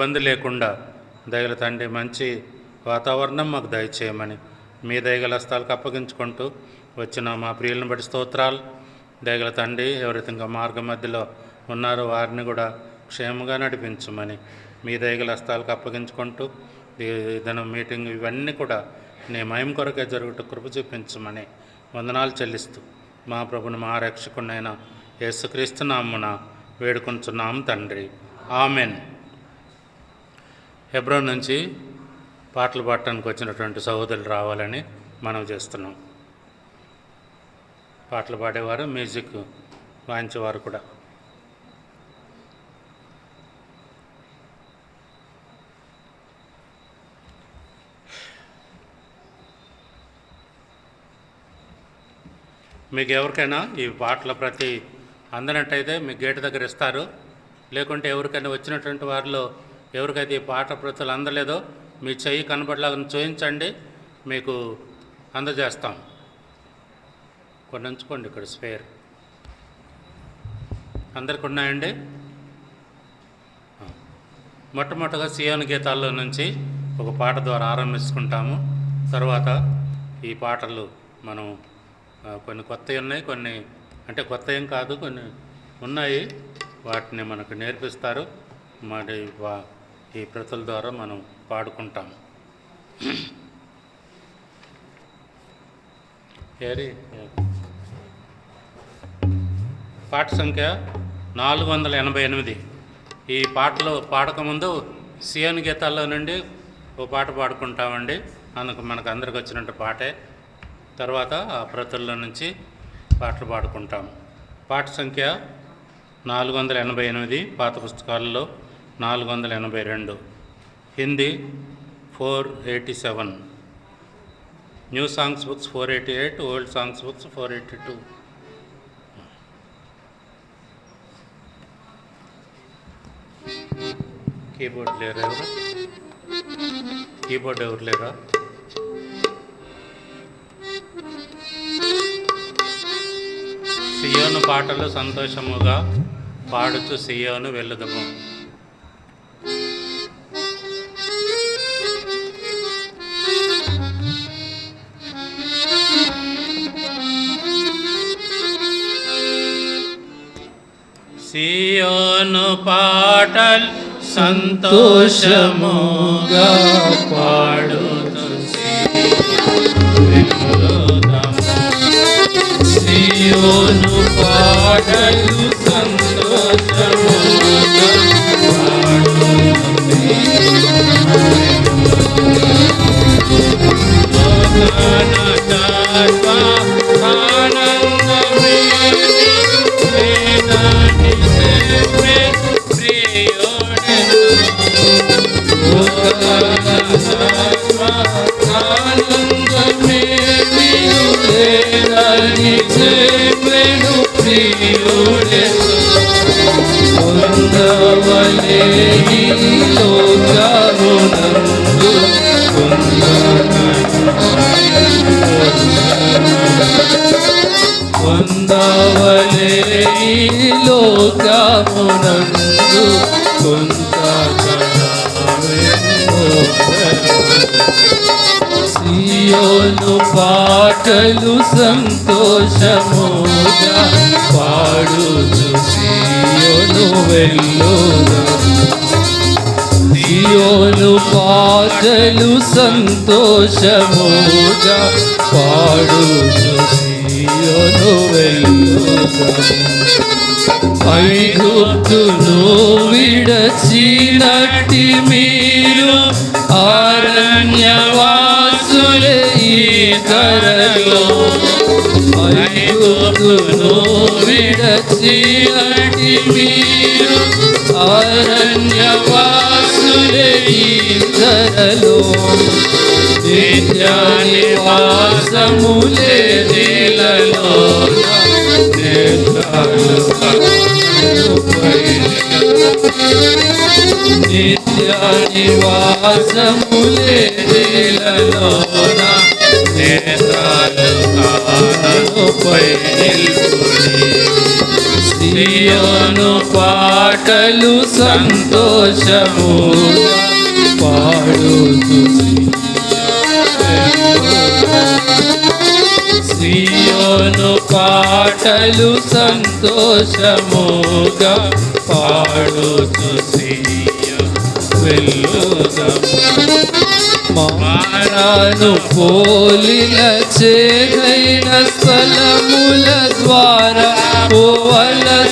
ఇబ్బంది లేకుండా దయగల తండ్రి మంచి వాతావరణం మాకు దయచేయమని మీ దయగల హస్తాలకు అప్పగించుకుంటూ వచ్చిన మా ప్రియులను బట్టి స్తోత్రాలు. దయగల తండ్రి ఎవరైతే ఇంకా మార్గ మధ్యలో ఉన్నారో వారిని కూడా క్షేమంగా నడిపించమని మీ దయగల హస్తాలకు అప్పగించుకుంటూ దినం మీటింగ్ ఇవన్నీ కూడా నీ మహిమ కొరకే జరుగుతూ కృప చూపించమని వందనాలు చెల్లిస్తూ మా ప్రభుని మా రక్షకుడైన యేసుక్రీస్తు నామమున వేడుకొంచున్నాం తండ్రి, ఆమెన్. హెబ్రోన్ నుంచి పాటలు పాడటానికి వచ్చినటువంటి సహోదరులు రావాలని మనం చేస్తున్నాం. పాటలు పాడేవారు, మ్యూజిక్ వాయించేవారు కూడా. మీకు ఎవరికైనా ఈ పాటల ప్రతి అందనట్టయితే మీకు గేటు దగ్గర ఇస్తారు. లేకుంటే ఎవరికైనా వచ్చినటువంటి వారిలో ఎవరికైతే ఈ పాట ప్రతులు అందలేదో మీ చెయ్యి కనబడలాగా చూపించండి, మీకు అందజేస్తాం. కొన్ని ఉంచుకోండి ఇక్కడ స్పేర్. అందరికి ఉన్నాయండి. మొట్టమొదటిగా సియోను గీతాల్లో నుంచి ఒక పాట ద్వారా ఆరంభించుకుంటాము. తర్వాత ఈ పాటలు మనం కొన్ని కొత్తవి ఉన్నాయి, కొన్ని అంటే కొత్త ఏం కాదు, కొన్ని ఉన్నాయి, వాటిని మనకు నేర్పిస్తారు. మరి ఈ ప్రతుల ద్వారా మనం పాడుకుంటాము. పాట సంఖ్య 488. ఈ పాటలో పాడకముందు సియోను గీతాల్లో నుండి ఓ పాట పాడుకుంటామండి. మనకు అందరికి వచ్చినట్టు పాటే. తర్వాత ఆ ప్రతుల్లో నుంచి పాటలు పాడుకుంటాము. పాట సంఖ్య 488, పాత పుస్తకాలలో 482, Hindi 487, new songs books 488, old songs books 482. Keyboard లేరా? కీబోర్డ్ ఎవరు లేరా? సియోను పాటలు సంతోషముగా పాడుచు సియోను వెళ్ళుదము. సియోను పాటలు సంతోషముగా పాడుచు సియోను పాటలు సంతోషముగా లోకమునందు సియోను పాటలు సంతోషముగా పాడుచు సియోను వెళ్ళుదము. సియోను పాటలు సంతోషముగా పాడుచు సియోను వెళ్ళుదము. ఐగుప్తును విడచినట్టి మీరు అరణ్యవాసులే ఈ ధరలో. ఐగుప్తును విడచినట్టి మీరు అరణ్యవాసులే ఈ ధరలో. నిత్య నివాసములే నీలలో నిత్య నివాసములే నీలలోన నేత్రాలు కానుపై నిల్పుని. సియోను పాటలు సంతోషముగా పాడుతూ సియోను పాటలు సంతోషముగా పాడుతూ వెళ్ళుదాము. మారాను పోలిన చేదైన స్థలముల ద్వారా పోవలసియున్నానేమి.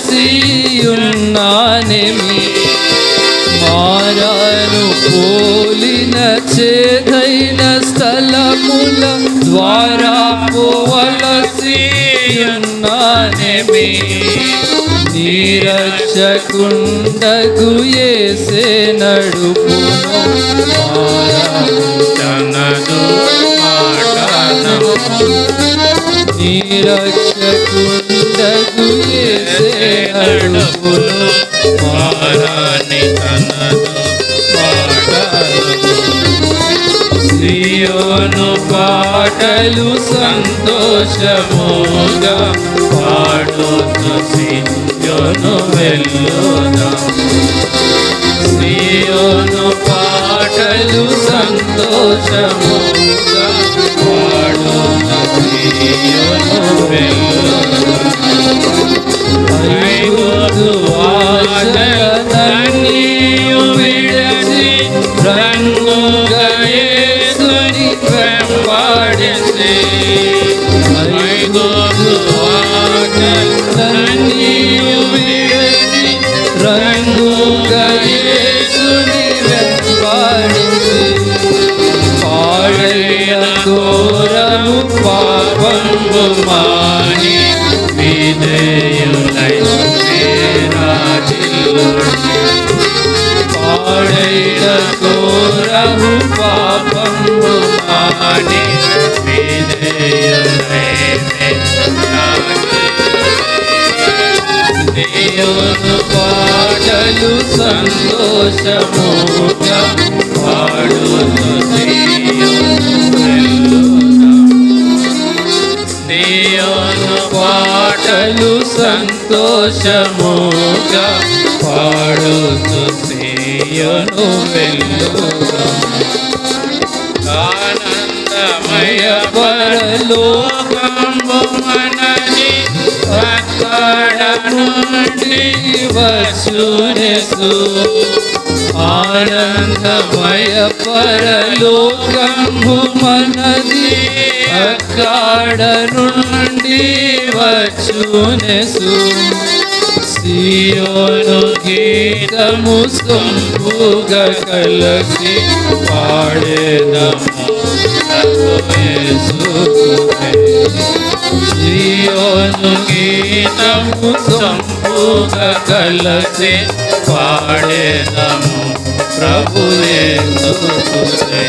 మారాను పోలిన చేదైన స్థలముల ద్వారా పోవలసియున్నానేమి. నీరక్షకుండగు యేసే నడుపును తనదు మాటనము. నీరక్షకుండగు యేసే నడుపును మారాని తనదు మాటనము. సియోను పాటలు సంతోషముగా పాడుతూ సియోను వెళ్ళుదాము. సియోను పాటలు సంతోషముగా పాడుతూ సియోను వెళ్ళుదాము. ఐగుప్తు ఆశలన్నీయు విడిచి రంగుగా యేసుని వెంబడించి. ఐగుప్తు ఆశలన్నీయు విడిచి రంగుగా యేసుని వెంబడించి. పాడైన ఘోరము పాపము మాని విధేయులై పాడైన ఘోరము పాపము మాని విధేయులై సియోను పాటలు సంతోషముగా పాడుతూ సియోను పాటలు సంతోషముగా పాడుతూ సియోను వెళ్ళుదాము. ఆనందమయ పరలోకము మనది అక్కడ నుండి వచ్చునేసు. ఆనందమయ పరలోకము మనది అక్కడ నుండి వచ్చునేసు. సియోను గీతము సొంపుగా కలసి పాడేదము యేసుకే. సియోను గీతము సొంపుగా కలసి పాడేదము ప్రభు యేసుకే.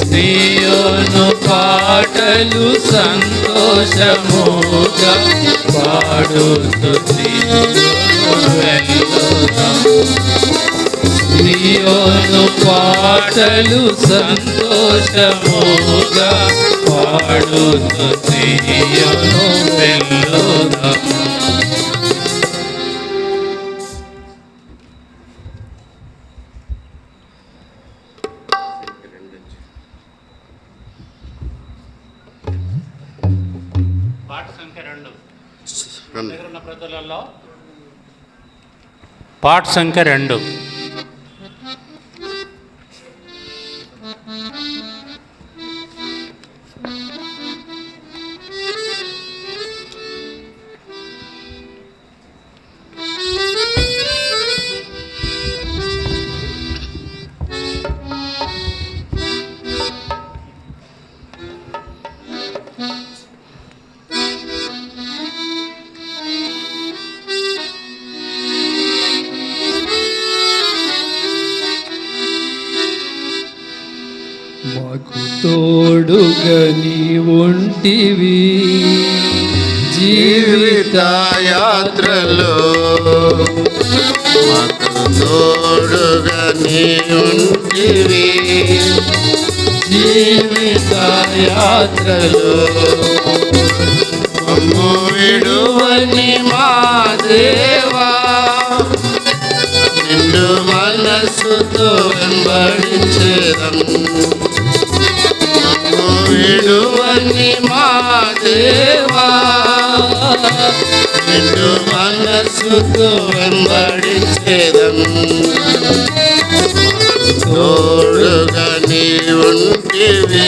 సియోను పాటలు సంతోషముగా పాడుతూ సియోను వెళ్ళుదాము. సియోను పాటలు సంతోషముగా పాడుతూ సియోను వెళ్ళుదాము. పాట సంఖ్య 2. మాకు తోడుగా నీవుంటివి జీవిత యాత్రలో. మాకు తోడుగా నీవుంటివి జీవిత యాత్రలో. మమ్ము విడువని మా దేవా నిండు మనస్సుతో వెంబడించేదం మమ్ము విడువని మా దేవా నిండు మనస్సుతో వెంబడించేదం తోడుగా నీ ఉంటివి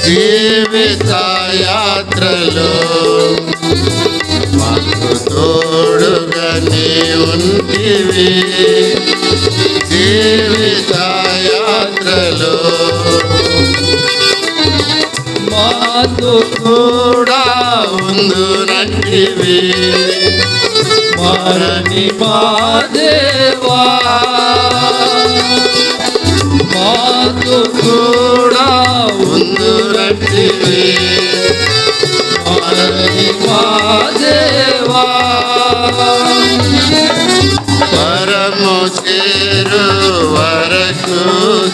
జీవిత యాత్రలో మాకు తోడుగా నీ ఉంటివి జీవిత యాత్రలో మాతో కూడా ఉందునంటివి మారని మా దేవా మాతో కూడా ఉందునంటివి మారని మా దేవా పరము చేరు వరకు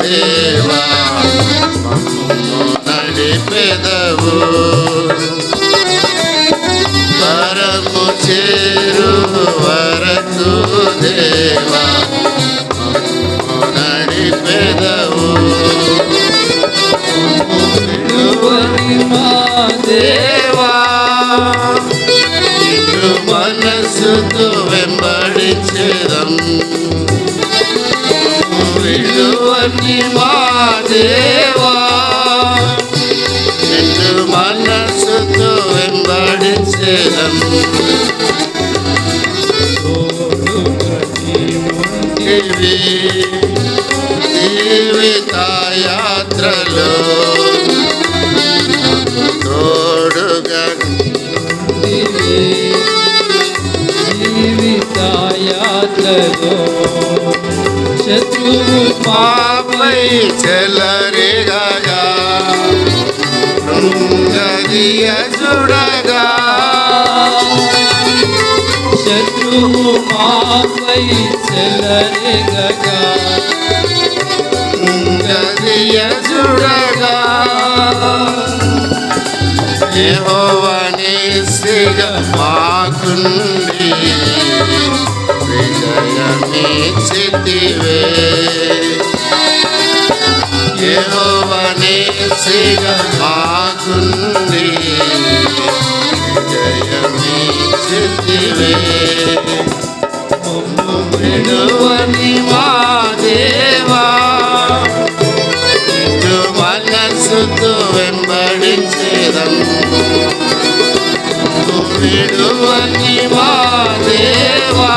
దేవా మమ్ము నడిపెదవు పరము చేరు వరకు దేవా మమ్ము నడిపెదవు విడువని మా దేవా నిన్ను మనస్సుతో వెంబడించేదం విడువని మా దేవా నిన్ను మనస్సుతో వెంబడించేదం తోడుగా నీవుంటివి ఇవి జీవిత యాత్రలో తోడుగా జీవిత యాత్రలో శత్రువు పాపై చెలరేగగా శృంగరియ చూడగా శత్రువు మాపై చెలరేగగా శృంగరియ చూడగా యెహోవా నిస్సిగా మాకుండి విజయమిచ్చితివే యెహోవా నిస్సిగా మాకుండి విజయమిచ్చితివే మమ్ము విడువని మా దేవా నిన్ను మనస్సుతో వెంబడించేదం విడువని మా దేవా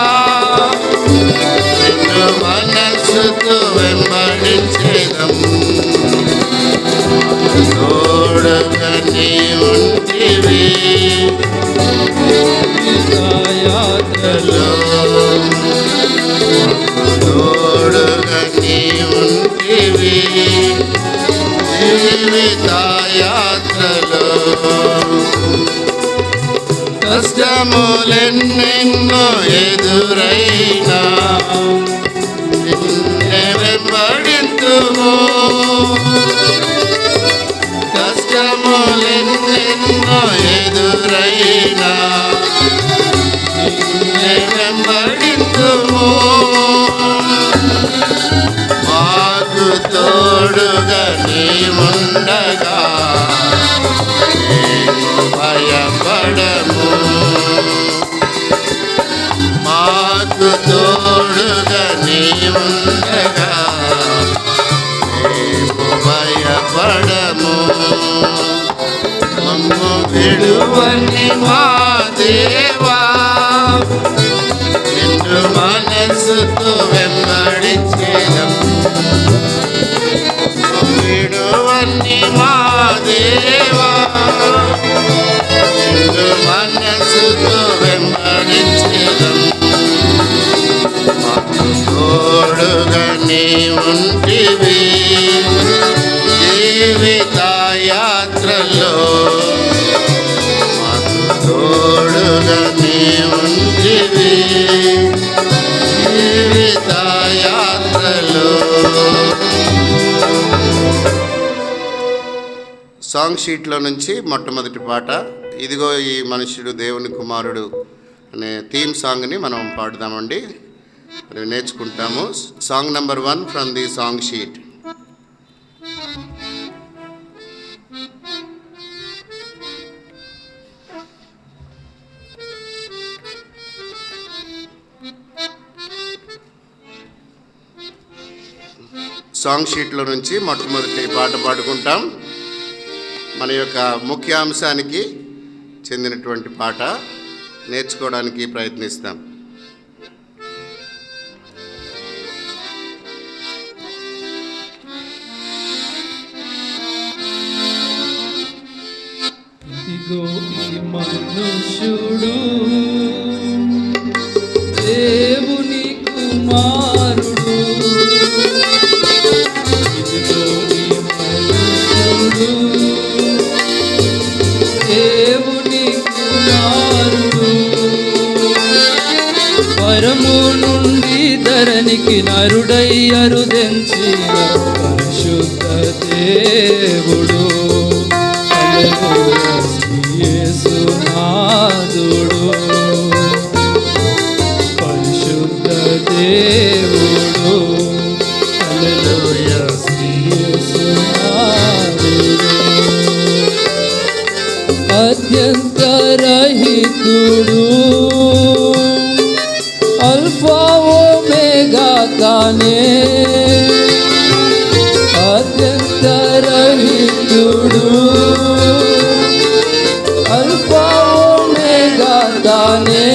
నిన్ను మనస్సుతో వెంబడించేదం తోడుగా నీ ఉంటివి యాత్రలో తోడుగా నీ ఉంటివి జీవిత యాత్రలో కష్టములెన్నెన్నో ఎదురైనా నిన్నే వెంబడింతుము కష్టములెన్నెన్నో ఎదురైనా నిన్నే వెంబడింతుము మాకు తోడుగా నీవుండగా మేము భయపడము మాకు తోడుగా నీవుండగా మేము భయపడము మమ్ము విడువని మా దేవా నిన్ను మనస్సుతో వెంబడించేదం విడువని మా దేవా నిన్ను మనస్సుతో వెంబడించేదం మాకు తోడుగా నీ ఉంటివి జీవిత యాత్రలో మాకు తోడుగా నీ ఉంటివి జీవిత యాత్రలో. సాంగ్ షీట్లో నుంచి మొట్టమొదటి పాట ఇదిగో ఈ మనుష్యుడు దేవుని కుమారుడు అనే థీమ్ సాంగ్ని మనం పాడుదామండి. మరి నేర్చుకుంటాము. Song number 1 from the song sheet. Song షీట్లో నుంచి మొట్టమొదటి పాట పాడుకుంటాం. మన యొక్క ముఖ్యాంశానికి చెందినటువంటి పాట నేర్చుకోవడానికి ప్రయత్నిస్తాం. ఇదిగో ఈ మనుష్యుడు దేవుని కుమారుడు, ఇదిగో ఈ మనుష్యుడు దేవుని కుమారుడు, పరము నుండి ధరణికి నరుడై అరుదెంచిన పరిశుద్ధ దేవుడు, యేసునాథుడు, పరిశుద్ధ దేవుడు, హల్లెలూయా యేసునాథుడు, అత్యంతరహితుడు, అల్ఫా ఒమేగా తానే, అత్యంతరహితుడు, అల్ఫా ఒమేగా తానే,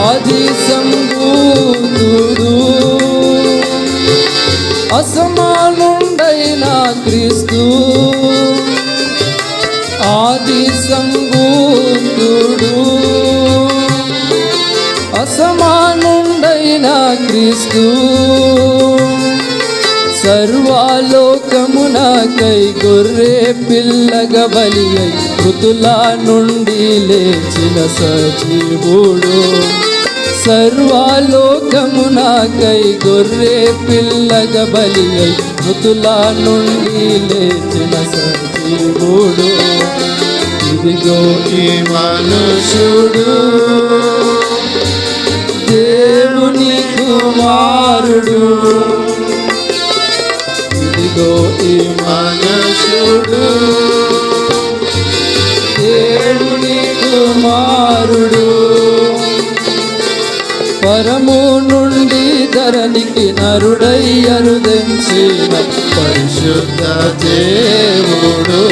ఆది సంభూతుడు, అసమానుండైన క్రీస్తు, ఆది సంభూతుడు, అసమానుండైన క్రీస్తు, సర్వలోకమునకై గొర్రె పిల్లగా బలి అయి మృతుల నుండి లేచిన సజీవుడు, సర్వలోకమునకై గొర్రె పిల్లగా బలి అయి మృతుల నుండి లేచిన సజీవుడు, ఇదిగో ఈ మనుష్యుడు దేవుని కుమారుడు, ఇదిగో ఈ మనుష్యుడు దేవుని కుమారుడు, పరము నుండి ధరణికి నరుడై అరుదెంచిన పరిశుద్ధ దేవుడు,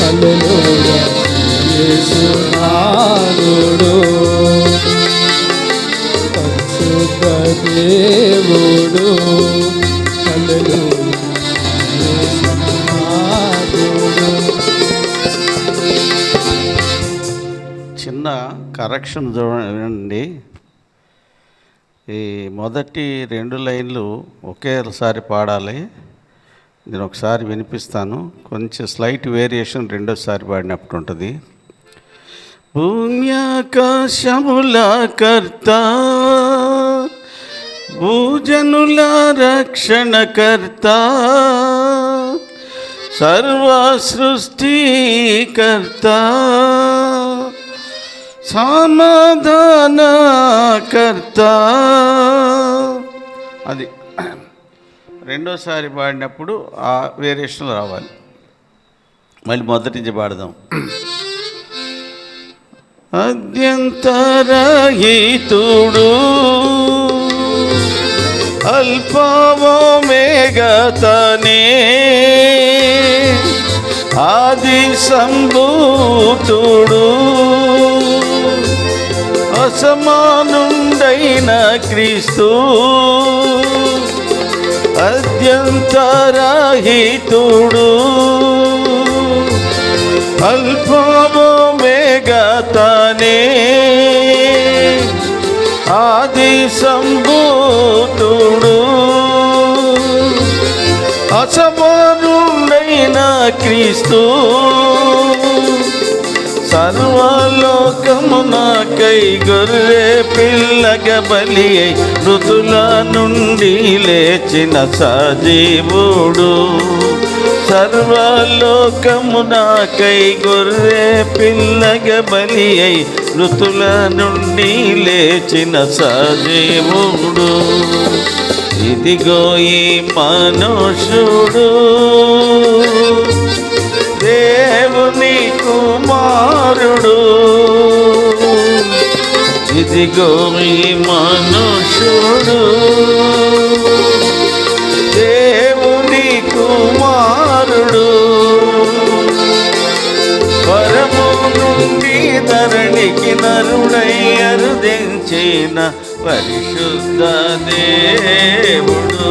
హల్లెలూయా యేసునాథుడు, పరిశుద్ధ దేవుడు, హల్లెలూయా యేసునాథుడు. చిన్న కరెక్షన్ చూడండి. ఈ మొదటి 2 లైన్లు ఒకేసారి పాడాలి. నేను ఒకసారి వినిపిస్తాను. కొంచెం స్లైట్ వేరియేషన్ రెండోసారి పాడినప్పుడు ఉంటుంది. భూమ్యాకాశముల కర్త, భూజనుల రక్షణకర్త, సర్వ సృష్టికర్త, సమాధానకర్త. అది రెండోసారి పాడినప్పుడు ఆ వేరియేషన్లు రావాలి. మళ్ళీ మొదటి నుంచి పాడదాం. అద్యంతరహితుడు, అల్ఫా ఒమేగా తానే, ఆది సంభూతుడు, అసమానుండైన క్రీస్తు, అద్యంతరహితుడు, అల్ఫా ఒమేగా తానే, ఆది సంభూతుడు, అసమానుండైన క్రీస్తు, సర్వలోకమునకై గొర్రె పిల్లగా బలి అయి మృతుల నుండి లేచిన సజీవుడు, సర్వలోకము నాకై గొర్రె పిల్లగ బలి అయి మృతుల నుండి లేచిన సజీవుడు, ఇదిగో ఈ మనుషుడు దేవుని కుమారుడు, ఇదిగో ఈ మనుషుడు దేవుని కుమారుడు, పరము నుండి ధరణికి నరుడై అరుదించిన పరిశుద్ధ దేవుడు.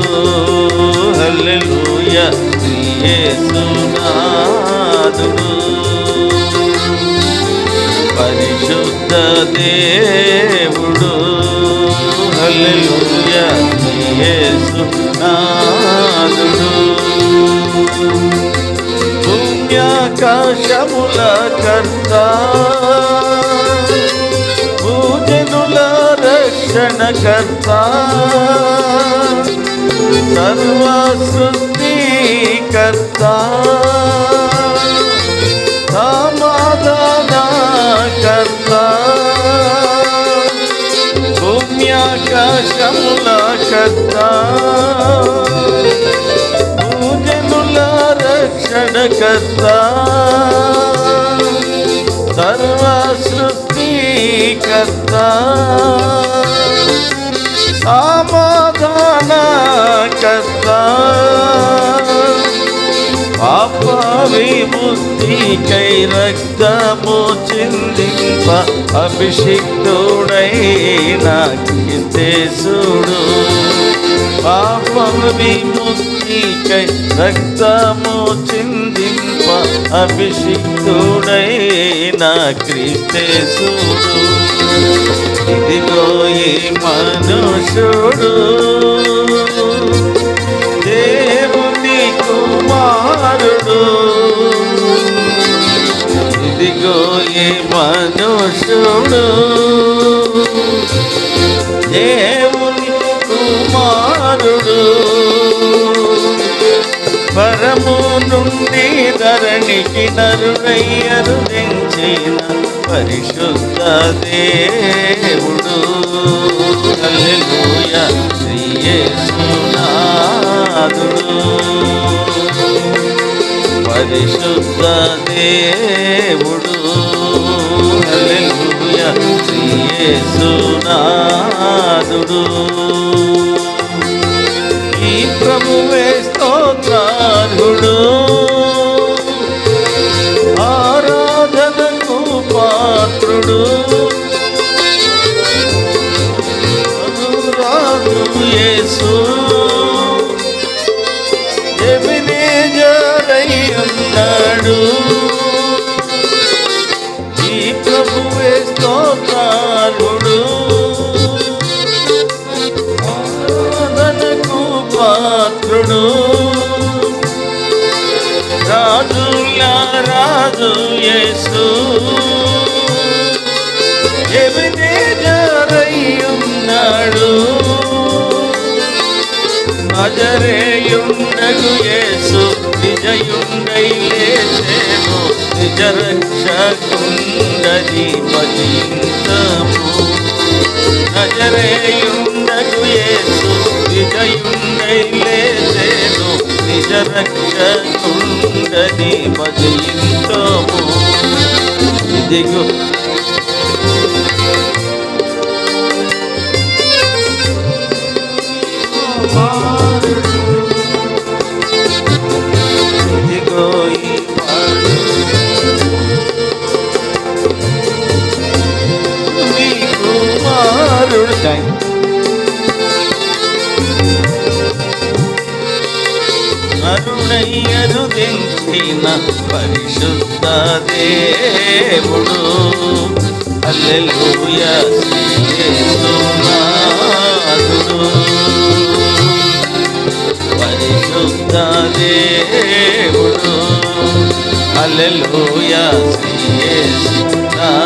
హల్లెలూయా యేసునాథుడు, పరిశుద్ధ దేవుడు. హల్లెలూయా యేసునాథుడు. పుణ్యాకాశముల కర్త, భూజనుల రక్షణకర్త, సర్వ సృష్టికర్త, సమాధానకర్త, భూమ్యాకాశముల కర్త, భూజనుల రక్షణకర్త, సర్వ సృష్టికర్త, సమాధానకర్త, పాప విముక్తికై రక్తము చిందింప అభిషిక్తుడైన క్రీస్తేశుడు, పాప విముక్తికై రక్తము చిందింప అభిషిక్తుడైన క్రీస్తేశుడు, ఇదిగో ఈ మనుషుడు దేవుని కుమారుడు, ఇదిగో ఈ మనుషుడు దేవుని కుమారుడు, పరము నుండి ధరణికి నరుడై అరుదించిన పరిశుద్ధ దేవుడు. హల్లెలూయా యేసునాథుడు, పరిశుద్ధ దేవుడు. హల్లెలూయా యేసునాథుడు. ఈ ప్రభువే స్తోత్రార్హుడు, ఆరాధనకు పాత్రుడు, అనురాగు యేసు ఎబెనేజరై ఉన్నాడు. ఈ ప్రభువే స్తోత్రార్హుడు, ఆరాధనకు పాత్రుడు, రాజుల రాజు యేసు ఎబెనేజరై ఉన్నాడు. నజరేయుండగు యేసు విజయుండై లేచెను, నిజ రక్షకుండని భజింతము. నజరేయుండగు యేసు విజయుండై లేచెను, నిజ రక్షకుండని భజింతము. ఇదిగో ఇదిగో ఈ మీ కుమారుడు. నరుడై అరుదించిన పరిశుద్ధ దేవుడు. హల్లెలూయా యేసునాథుడు, పరిశుద్ధ దేవుడు. హల్లెలూయా యేసునాథుడు.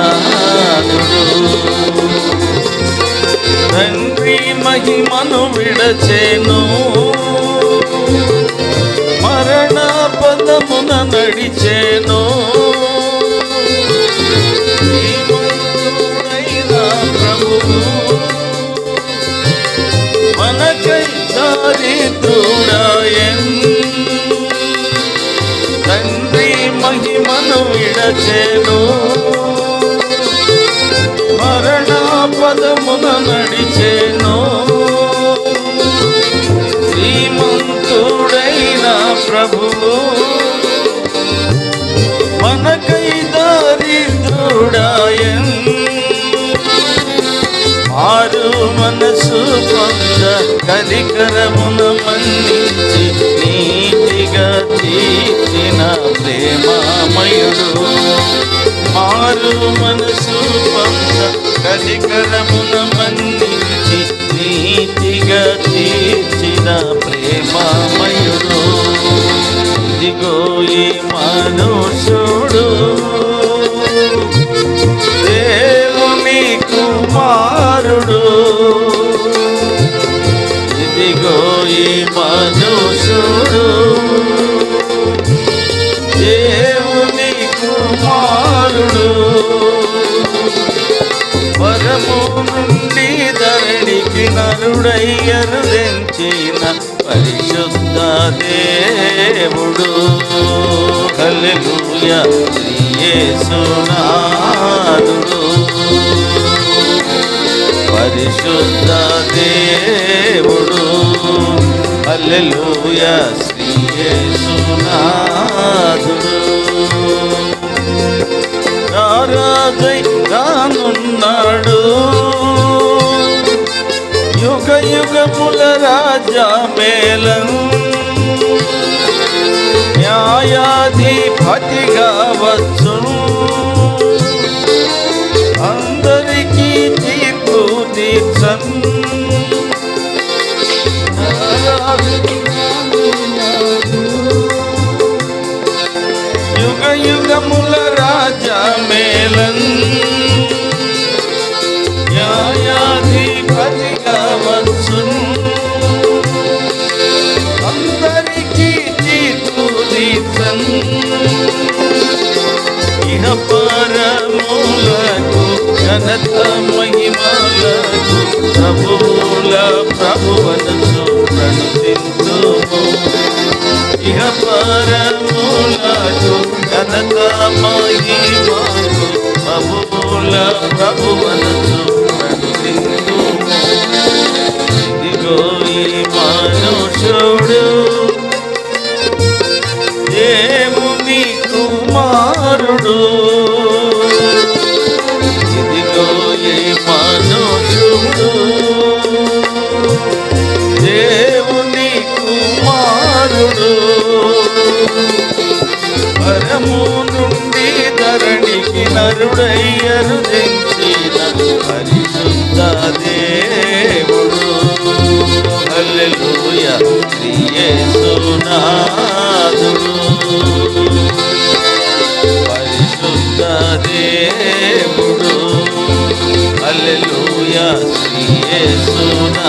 తండ్రి మహిమను విడచెను, మరణ పద పదమున నడిచేను శ్రీమంతుడైన ప్రభువు మనకై దరిద్రుడాయెన్ తండ్రి మహిమను విడచెను మరణ పదమున నడిచెను శ్రీమంతుడైన ప్రభువు మనకై దరిద్రుడాయెన్ మారు మనసు పొంద కనికరమున మన్నించి నీతిగా తీర్చిన ప్రేమామయుడు మారు మనసు పొంద కనికరమున మన్నించి నీతిగా తీర్చిన ప్రేమామయుడు ఇదిగో ఈ మనుషుడు దేవుని కుమారుడు ఇదిగో ఈ మనుషుడు దేవుని కుమారుడు పరము నుండి ధరణికి నరుడయ్యను తెంచిన పరిశుద్ధ దేవుడు హల్లెలూయా శ్రీ యేసునాథుడు పరిశుద్ధ దేవుడు హల్లెలూయా శ్రీ యేసునాథుడు రారాజై రానున్నాడు యుగ యుగముల రాజా మేళం న్యాయాధిపతిగా వచ్చు అందరికీ తీర్పు తీర్చన్ యుగ యుగముల రాజా మేళన్ న్యాయాధిపతిగా వచ్చు అందరికీ తీర్పు తీర్చన్ ఇహ పరములకు ఘనత మహిమలకు ప్రభువుల ప్రభువనసు ప్రణుతింతుము ఇహ పరములకు ఘనత మహిమకు ప్రభువుల ప్రభువనసు ప్రణుతింతుము ఇదిగో ఈ మనుషుడు దేవుని కుమారుడు ఇదిగో ఈ మనుషుడు దేవుని కుమారుడు పరము నుండి ధరణికి నరుడయ్యను తెంచిన పరిశుద్ధ దేవుడు హల్లెలూయా శ్రీ యేసునాథుడు పరిశుద్ధ దేవుడు హల్లెలూయా శ్రీ యేసునాథుడు.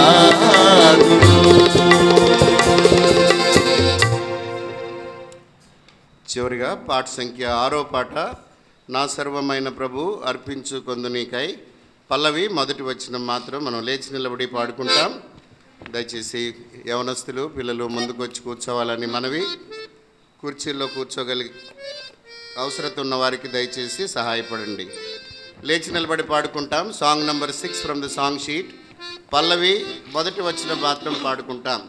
చివరిగా పాట సంఖ్య 6వ పాట నా సర్వమైన ప్రభు అర్పించుకొందునీకై పల్లవి మొదటి వచనం మాత్రం మనం లేచి నిలబడి పాడుకుంటాం. దయచేసి యవనస్తులు పిల్లలు ముందుకు వచ్చి కూర్చోవాలని మనవి. కుర్చీల్లో కూర్చోగలిగి అవసరత ఉన్న వారికి దయచేసి సహాయపడండి. లేచి నిలబడి పాడుకుంటాం. Song number 6 from the song sheet. పల్లవి మొదటి వచనం మాత్రం పాడుకుంటాం.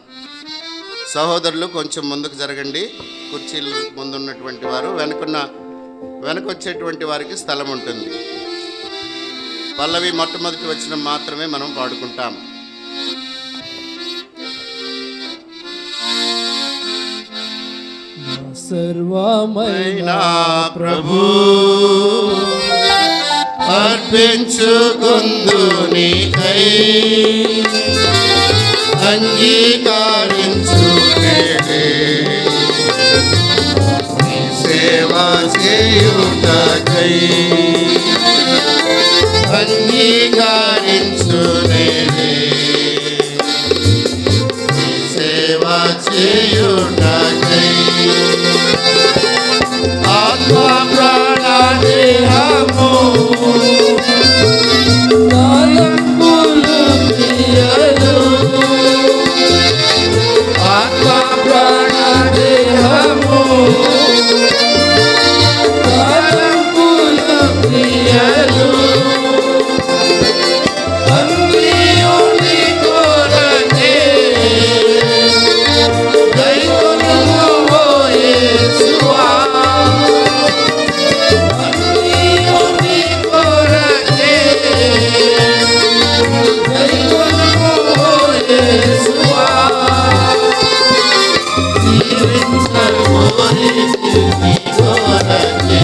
సహోదరులు కొంచెం ముందుకు జరగండి. కుర్చీలు ముందున్నటువంటి వారు వెనకొచ్చేటువంటి వారికి స్థలం ఉంటుంది. పల్లవి మొట్టమొదటి వచనం మాత్రమే మనం పాడుకుంటాం. సర్వమైన ప్రభు అర్పించుకొందునీకై అంగీకరించు నీ సేవ చేయుటకై అంగీకరించు నీ సేవ చేయుటకై తలంపులు క్రియలు ఆత్మ ప్రాణ దేహము తలంపులు క్రియలు అన్నియు నీ కొరకే దైవమును ఓ యేసువా అన్నియు నీ కొరకే దైవమును ఓ యేసువా జీవించబోయేది నీ కొరకే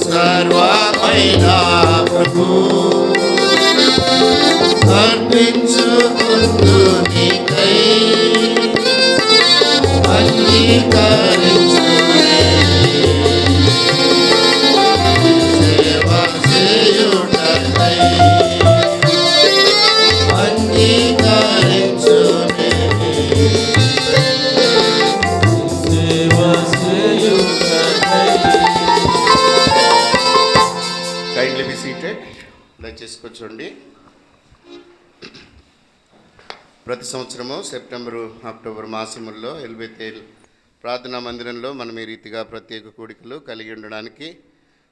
సర్వమైన ప్రభు అర్పించుకుందు నీకై అంగీకరించునే సేవ చేయుటకై అంగీకరించునే సేవ చేయుటకై. Kindly be seated. దయచేసి కూర్చోండి. ప్రతి సంవత్సరము సెప్టెంబరు అక్టోబర్ మాసముల్లో ఎల్బెతేల్ ప్రార్థనా మందిరంలో మనం ఈ రీతిగా ప్రత్యేక కూడికలు కలిగి ఉండడానికి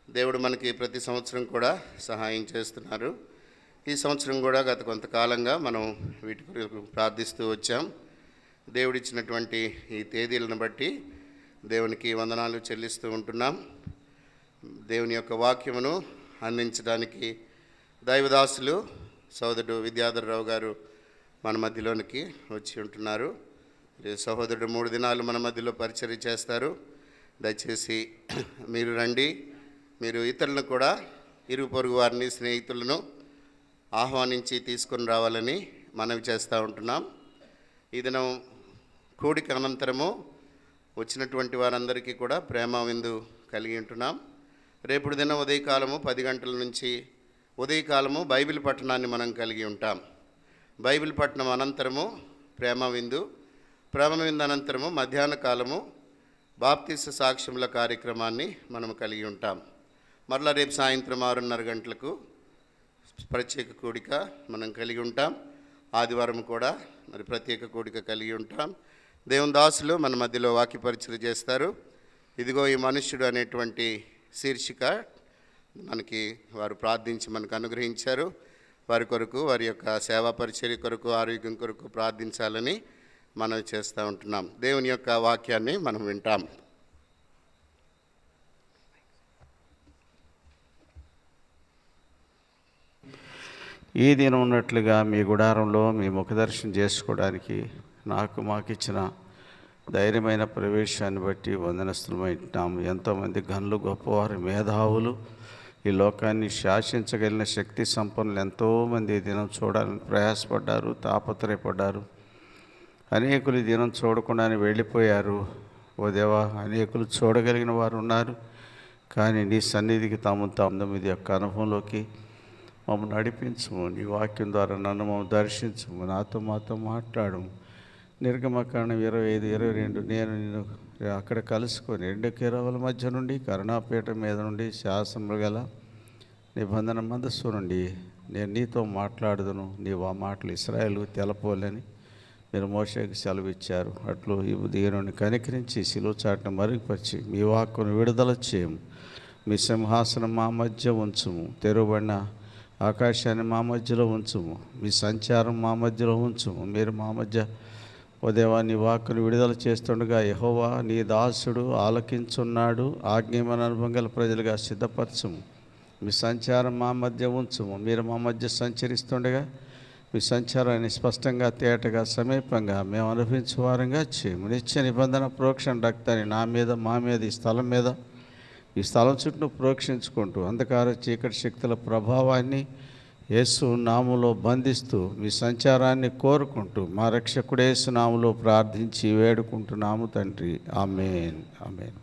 దేవుడు మనకి ప్రతి సంవత్సరం కూడా సహాయం చేస్తున్నారు. ఈ సంవత్సరం కూడా గత కొంతకాలంగా మనం వీటి కొరకు ప్రార్థిస్తూ వచ్చాం. దేవుడిచ్చినటువంటి ఈ తేదీలను బట్టి దేవునికి వందనాలు చెల్లిస్తూ ఉంటున్నాం. దేవుని యొక్క వాక్యమును అందించడానికి దైవదాసులు సోదరుడు విద్యాధరరావు గారు మన మధ్యలోనికి వచ్చి ఉంటున్నారు. సహోదరుడు 3 దినాలు మన మధ్యలో పరిచర్య చేస్తారు. దయచేసి మీరు రండి. మీరు ఇతరులను కూడా ఇరుగు పొరుగు వారిని స్నేహితులను ఆహ్వానించి తీసుకొని రావాలని మనవి చేస్తూ ఉంటున్నాం. ఈ దినం కూడిక అనంతరము వచ్చినటువంటి వారందరికీ కూడా ప్రేమ విందు కలిగి ఉంటున్నాం. రేపుడు దినం ఉదయకాలము 10 గంటల నుంచి ఉదయకాలము బైబిల్ పఠనాన్ని మనం కలిగి ఉంటాం. బైబిల్ పఠనం అనంతరము ప్రేమ విందు అనంతరము మధ్యాహ్న కాలము బాప్తిస్మ సాక్ష్యముల కార్యక్రమాన్ని మనం కలిగి ఉంటాం. మరలా రేపు సాయంత్రం 6:30 గంటలకు ప్రత్యేక కూడిక మనం కలిగి ఉంటాం. ఆదివారం కూడా మరి ప్రత్యేక కూడిక కలిగి ఉంటాం. దేవుని దాసులు మన మధ్యలో వాక్య పరిచయం చేస్తారు. ఇదిగో ఈ మనుష్యుడు అనేటువంటి శీర్షిక మనకి వారు ప్రార్థించి మనకు అనుగ్రహించారు. వారి కొరకు వారి యొక్క సేవా పరిచర్య కొరకు ఆరోగ్యం కొరకు ప్రార్థించాలని మనం చేస్తూ ఉంటున్నాం. దేవుని యొక్క వాక్యాన్ని మనం వింటాం. ఈ దినం ఉన్నట్లుగా మీ గుడారంలో మీ ముఖదర్శనం చేసుకోవడానికి మాకిచ్చిన ధైర్యమైన ప్రవేశాన్ని బట్టి వందనస్తులమైంటున్నాము. ఎంతోమంది గనులు గొప్పవారు మేధావులు ఈ లోకాన్ని శాసించగలిగిన శక్తి సంపన్నులు ఎంతోమంది ఈ దినం చూడాలని ప్రయాసపడ్డారు, తాపత్రయపడ్డారు. అనేకులు ఈ దినం చూడకుండానే వెళ్ళిపోయారు. ఓ దేవా, అనేకులు చూడగలిగిన వారు ఉన్నారు. కానీ నీ సన్నిధికి తాము ఇది యొక్క అనుభవంలోకి మమ్మల్ని నడిపించము. నీ వాక్యం ద్వారా నన్ను మమ్మల్ని దర్శించము, మాతో మాట్లాడము. నిర్గమకాండం 25-22 నేను అక్కడ కలుసుకొని 2 కెరూబుల మధ్య నుండి కరుణాపీఠ మీద నుండి శాసనములు గల నిబంధన మందస్సు నుండి నేను నీతో మాట్లాడుదును, నీవు ఆ మాటలు ఇశ్రాయేలు తెలపోలని మీరు మోషేకి సెలవు ఇచ్చారు. అట్లు ఈ దీనుని కనికరించి శిలువ చాటును మరుగుపరిచి మీ వాక్కును విడుదల చేయము. మీ సింహాసనం మా మధ్య ఉంచుము, తెరువబడిన ఆకాశాన్ని మా మధ్యలో ఉంచుము, మీ సంచారం మా మధ్యలో ఉంచుము. మీరు మా మధ్య ఓ దేవా నీ వాక్కును విడుదల చేస్తుండగా యెహోవా నీ దాసుడు ఆలకించున్నాడు. ఆజ్ఞమైన అనుభవం గల ప్రజలుగా సిద్ధపరచుము. మీ సంచారం మా మధ్య ఉంచుము. మీరు మా మధ్య సంచరిస్తుండగా మీ సంచారాన్ని స్పష్టంగా తేటగా సమీపంగా మేము అనుభవించే వారంగా చేయము. నిత్య నిబంధన ప్రోక్షణ రక్తాన్ని నా మీద మా మీద ఈ స్థలం చుట్టూ ప్రోక్షించుకుంటూ అంధకార చీకటి శక్తుల ప్రభావాన్ని యేసు నామములో బంధిస్తూ మీ సంచారాన్ని కోరుకుంటూ మా రక్షకుడు యేసు నామములో ప్రార్థించి వేడుకుంటున్నాము తండ్రి. ఆమేన్. ఆమేన్.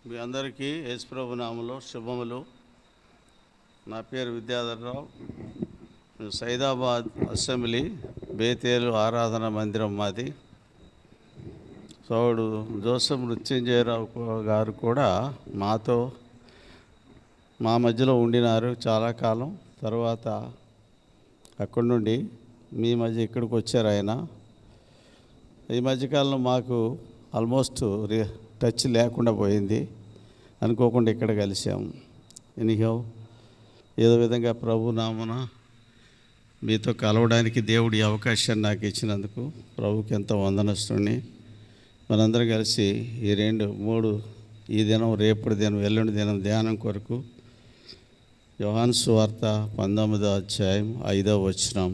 మీ అందరికీ యేసుప్రభు నామములో శుభములు. నా పేరు విద్యాధరరావు. సైదాబాద్ అసెంబ్లీ బేతేలు ఆరాధన మందిరం మాది. సోడు జోసెఫ్ మృత్యుంజయరావు గారు కూడా మా మధ్యలో ఉండినారు చాలా కాలం. తర్వాత అక్కడి నుండి మీ మధ్య ఇక్కడికి వచ్చారు ఆయన. ఈ మధ్యకాలంలో మాకు ఆల్మోస్ట్ టచ్ లేకుండా పోయింది. అనుకోకుండా ఇక్కడ కలిసాము. ఎనీహౌ ఏదో విధంగా ప్రభు నామన మీతో కలవడానికి దేవుడి అవకాశాన్ని నాకు ఇచ్చినందుకు ప్రభుకి ఎంతో వందనస్తుని. మనందరం కలిసి ఈ 2-3 ఈ దినం, రేపటి దినం, ఎల్లుండి దినం ధ్యానం కొరకు యోహాను సువార్త 19వ అధ్యాయం 5వ వచనం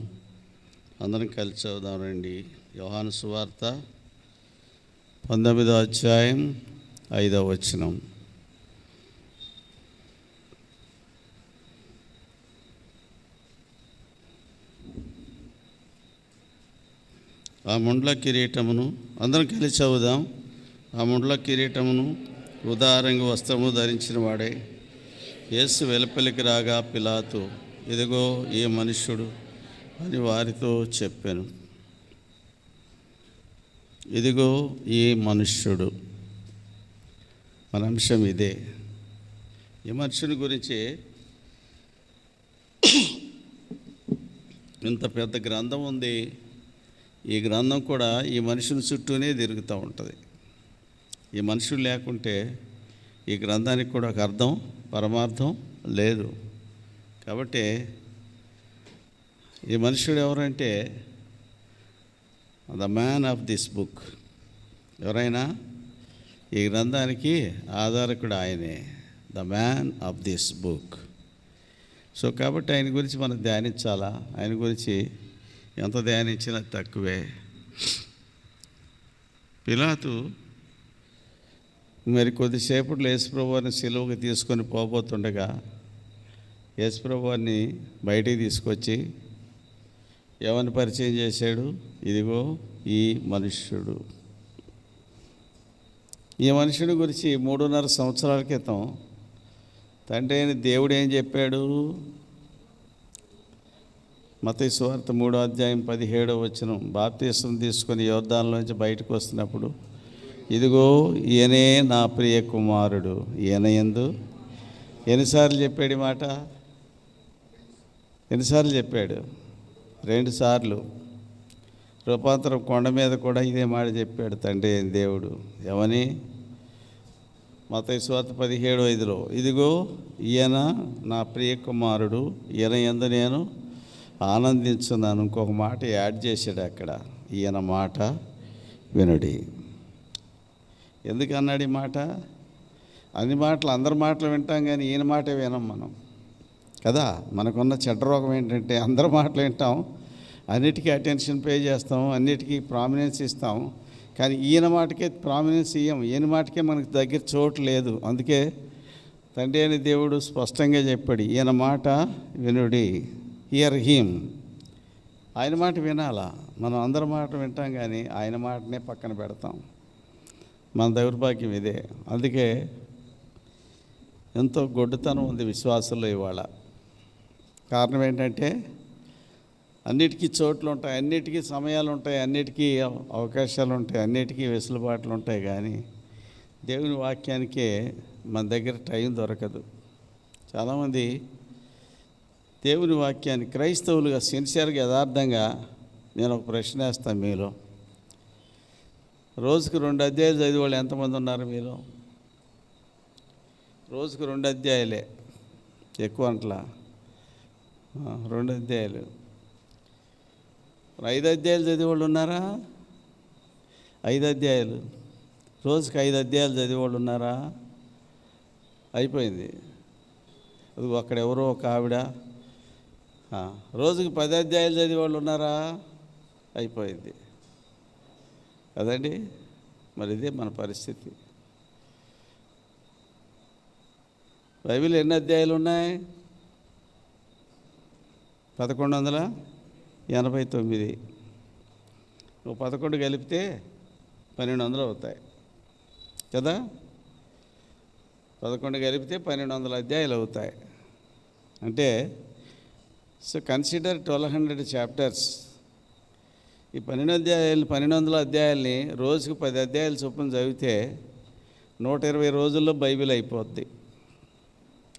అందరం కలిసి చదువుదాం రండి. యోహాను సువార్త 19వ అధ్యాయం 5వ వచనం. ఆ ముండ్ల కిరీటమును అందరం కలిసి చదువుదాం. ఆ ముండ్ల కిరీటమును ఉదారంగా వస్త్రము ధరించిన వాడే యేసు వెలుపలికి రాగా పిలాతు, ఇదిగో ఈ మనుష్యుడు అని వారితో చెప్పాను. ఇదిగో ఈ మనుష్యుడు. మన అంశం ఇదే. ఈ మనుషుని గురించి ఇంత పెద్ద గ్రంథం ఉంది. ఈ గ్రంథం కూడా ఈ మనుషుని చుట్టూనే తిరుగుతూ ఉంటుంది. ఈ మనుషులు లేకుంటే ఈ గ్రంథానికి కూడా ఒక అర్థం, పరమార్థం లేదు. కాబట్టి ఈ మనుషుడు ఎవరంటే the man of this book. ఎవరైనా ఈ గ్రంథానికి ఆధారకుడు ఆయనే, the man of this book. So కాబట్టి ఆయన గురించి మనం ధ్యానించాలా. ఆయన గురించి ఎంత ధ్యానించినా తక్కువే. పిలాతు మరి కొద్దిసేపట్లో యేసుప్రభువారిని సిలువకి తీసుకొని పోబోతుండగా యేసుప్రభువారిని బయటికి తీసుకొచ్చి ఎవరిని పరిచయం చేశాడు? ఇదిగో ఈ మనుష్యుడు. ఈ మనుషుడి గురించి 3.5 సంవత్సరాల క్రితం తండ్రి అయిన దేవుడు ఏం చెప్పాడు? మత్తయి సువార్త 3వ అధ్యాయం 17వ వచనం. బాప్తీసం తీసుకొని యోర్దానులోంచి బయటకు వస్తున్నప్పుడు, ఇదిగో ఈయనే నా ప్రియ కుమారుడు, ఈయన యందు ఎన్నిసార్లు చెప్పాడు ఈ మాట? ఎన్నిసార్లు చెప్పాడు? 2 సార్లు. రూపాంతరం కొండ మీద కూడా ఇదే మాట చెప్పాడు తండ్రి అయిన దేవుడు. ఎవని? మత్తయి సువార్త 17:5లో, ఇదిగో ఈయన నా ప్రియ కుమారుడు, ఈయన యందు నేను ఆనందించున్నాను. ఇంకొక మాట యాడ్ చేశాడు అక్కడ, ఈయన మాట వినుడి. ఎందుకు అన్నాడు ఈ మాట? అన్ని మాటలు, అందరి మాటలు వింటాం కానీ ఈయన మాటే వినం మనం కదా. మనకున్న చెడ్డ రోగం ఏంటంటే అందరి మాటలు వింటాం, అన్నిటికీ అటెన్షన్ పే చేస్తాం, అన్నిటికీ ప్రామినెన్స్ ఇస్తాం, కానీ ఈయన మాటకే ప్రామినెన్స్ ఇయ్యం. ఈయన మాటకే మనకు దగ్గర చోటు లేదు. అందుకే తండ్రి అయిన దేవుడు స్పష్టంగా చెప్పాడు, ఈయన మాట వినుడి, హియర్ హిమ్. ఆయన మాట వినాలా. మనం అందరి మాట వింటాం కానీ ఆయన మాటనే పక్కన పెడతాం. మన దౌర్భాగ్యం ఇదే. అందుకే ఎంతో గొడ్డుతనం ఉంది విశ్వాసంలో ఇవాళ. కారణం ఏంటంటే అన్నిటికీ చోట్లు ఉంటాయి, అన్నిటికీ సమయాలు ఉంటాయి, అన్నిటికీ అవకాశాలు ఉంటాయి, అన్నిటికీ వెసులుబాట్లు ఉంటాయి, కానీ దేవుని వాక్యానికే మన దగ్గర టైం దొరకదు. చాలామంది దేవుని వాక్యాన్ని క్రైస్తవులుగా సిన్సియర్గా యథార్థంగా నేను ఒక ప్రశ్న వేస్తాను మీలో. రోజుకు 2 అధ్యాయాలు చదివే వాళ్ళు ఎంతమంది ఉన్నారు మీలో? రోజుకు 2 అధ్యాయాలే, ఎక్కువ అంటలా, 2 అధ్యాయాలు. 5 అధ్యాయాలు చదివేవాళ్ళు ఉన్నారా? 5 అధ్యాయాలు. రోజుకి 5 అధ్యాయాలు చదివేవాళ్ళు ఉన్నారా? అయిపోయింది. అది అక్కడెవరో ఒక ఆవిడ. రోజుకి 10 అధ్యాయాలు చదివేవాళ్ళు ఉన్నారా? అయిపోయింది కదండి. మరి ఇదే మన పరిస్థితి. బైబిల్ ఎన్ని అధ్యాయాలు ఉన్నాయి? 1189. నువ్వు 11 కలిపితే 1200 అవుతాయి కదా. 11 కలిపితే 1200 అధ్యాయాలు అవుతాయి. అంటే సో కన్సిడర్ 1200 చాప్టర్స్. ఈ 1200 అధ్యాయాల్ని రోజుకు 10 అధ్యాయాలు చొప్పున చదివితే 120 రోజుల్లో బైబిల్ అయిపోద్ది.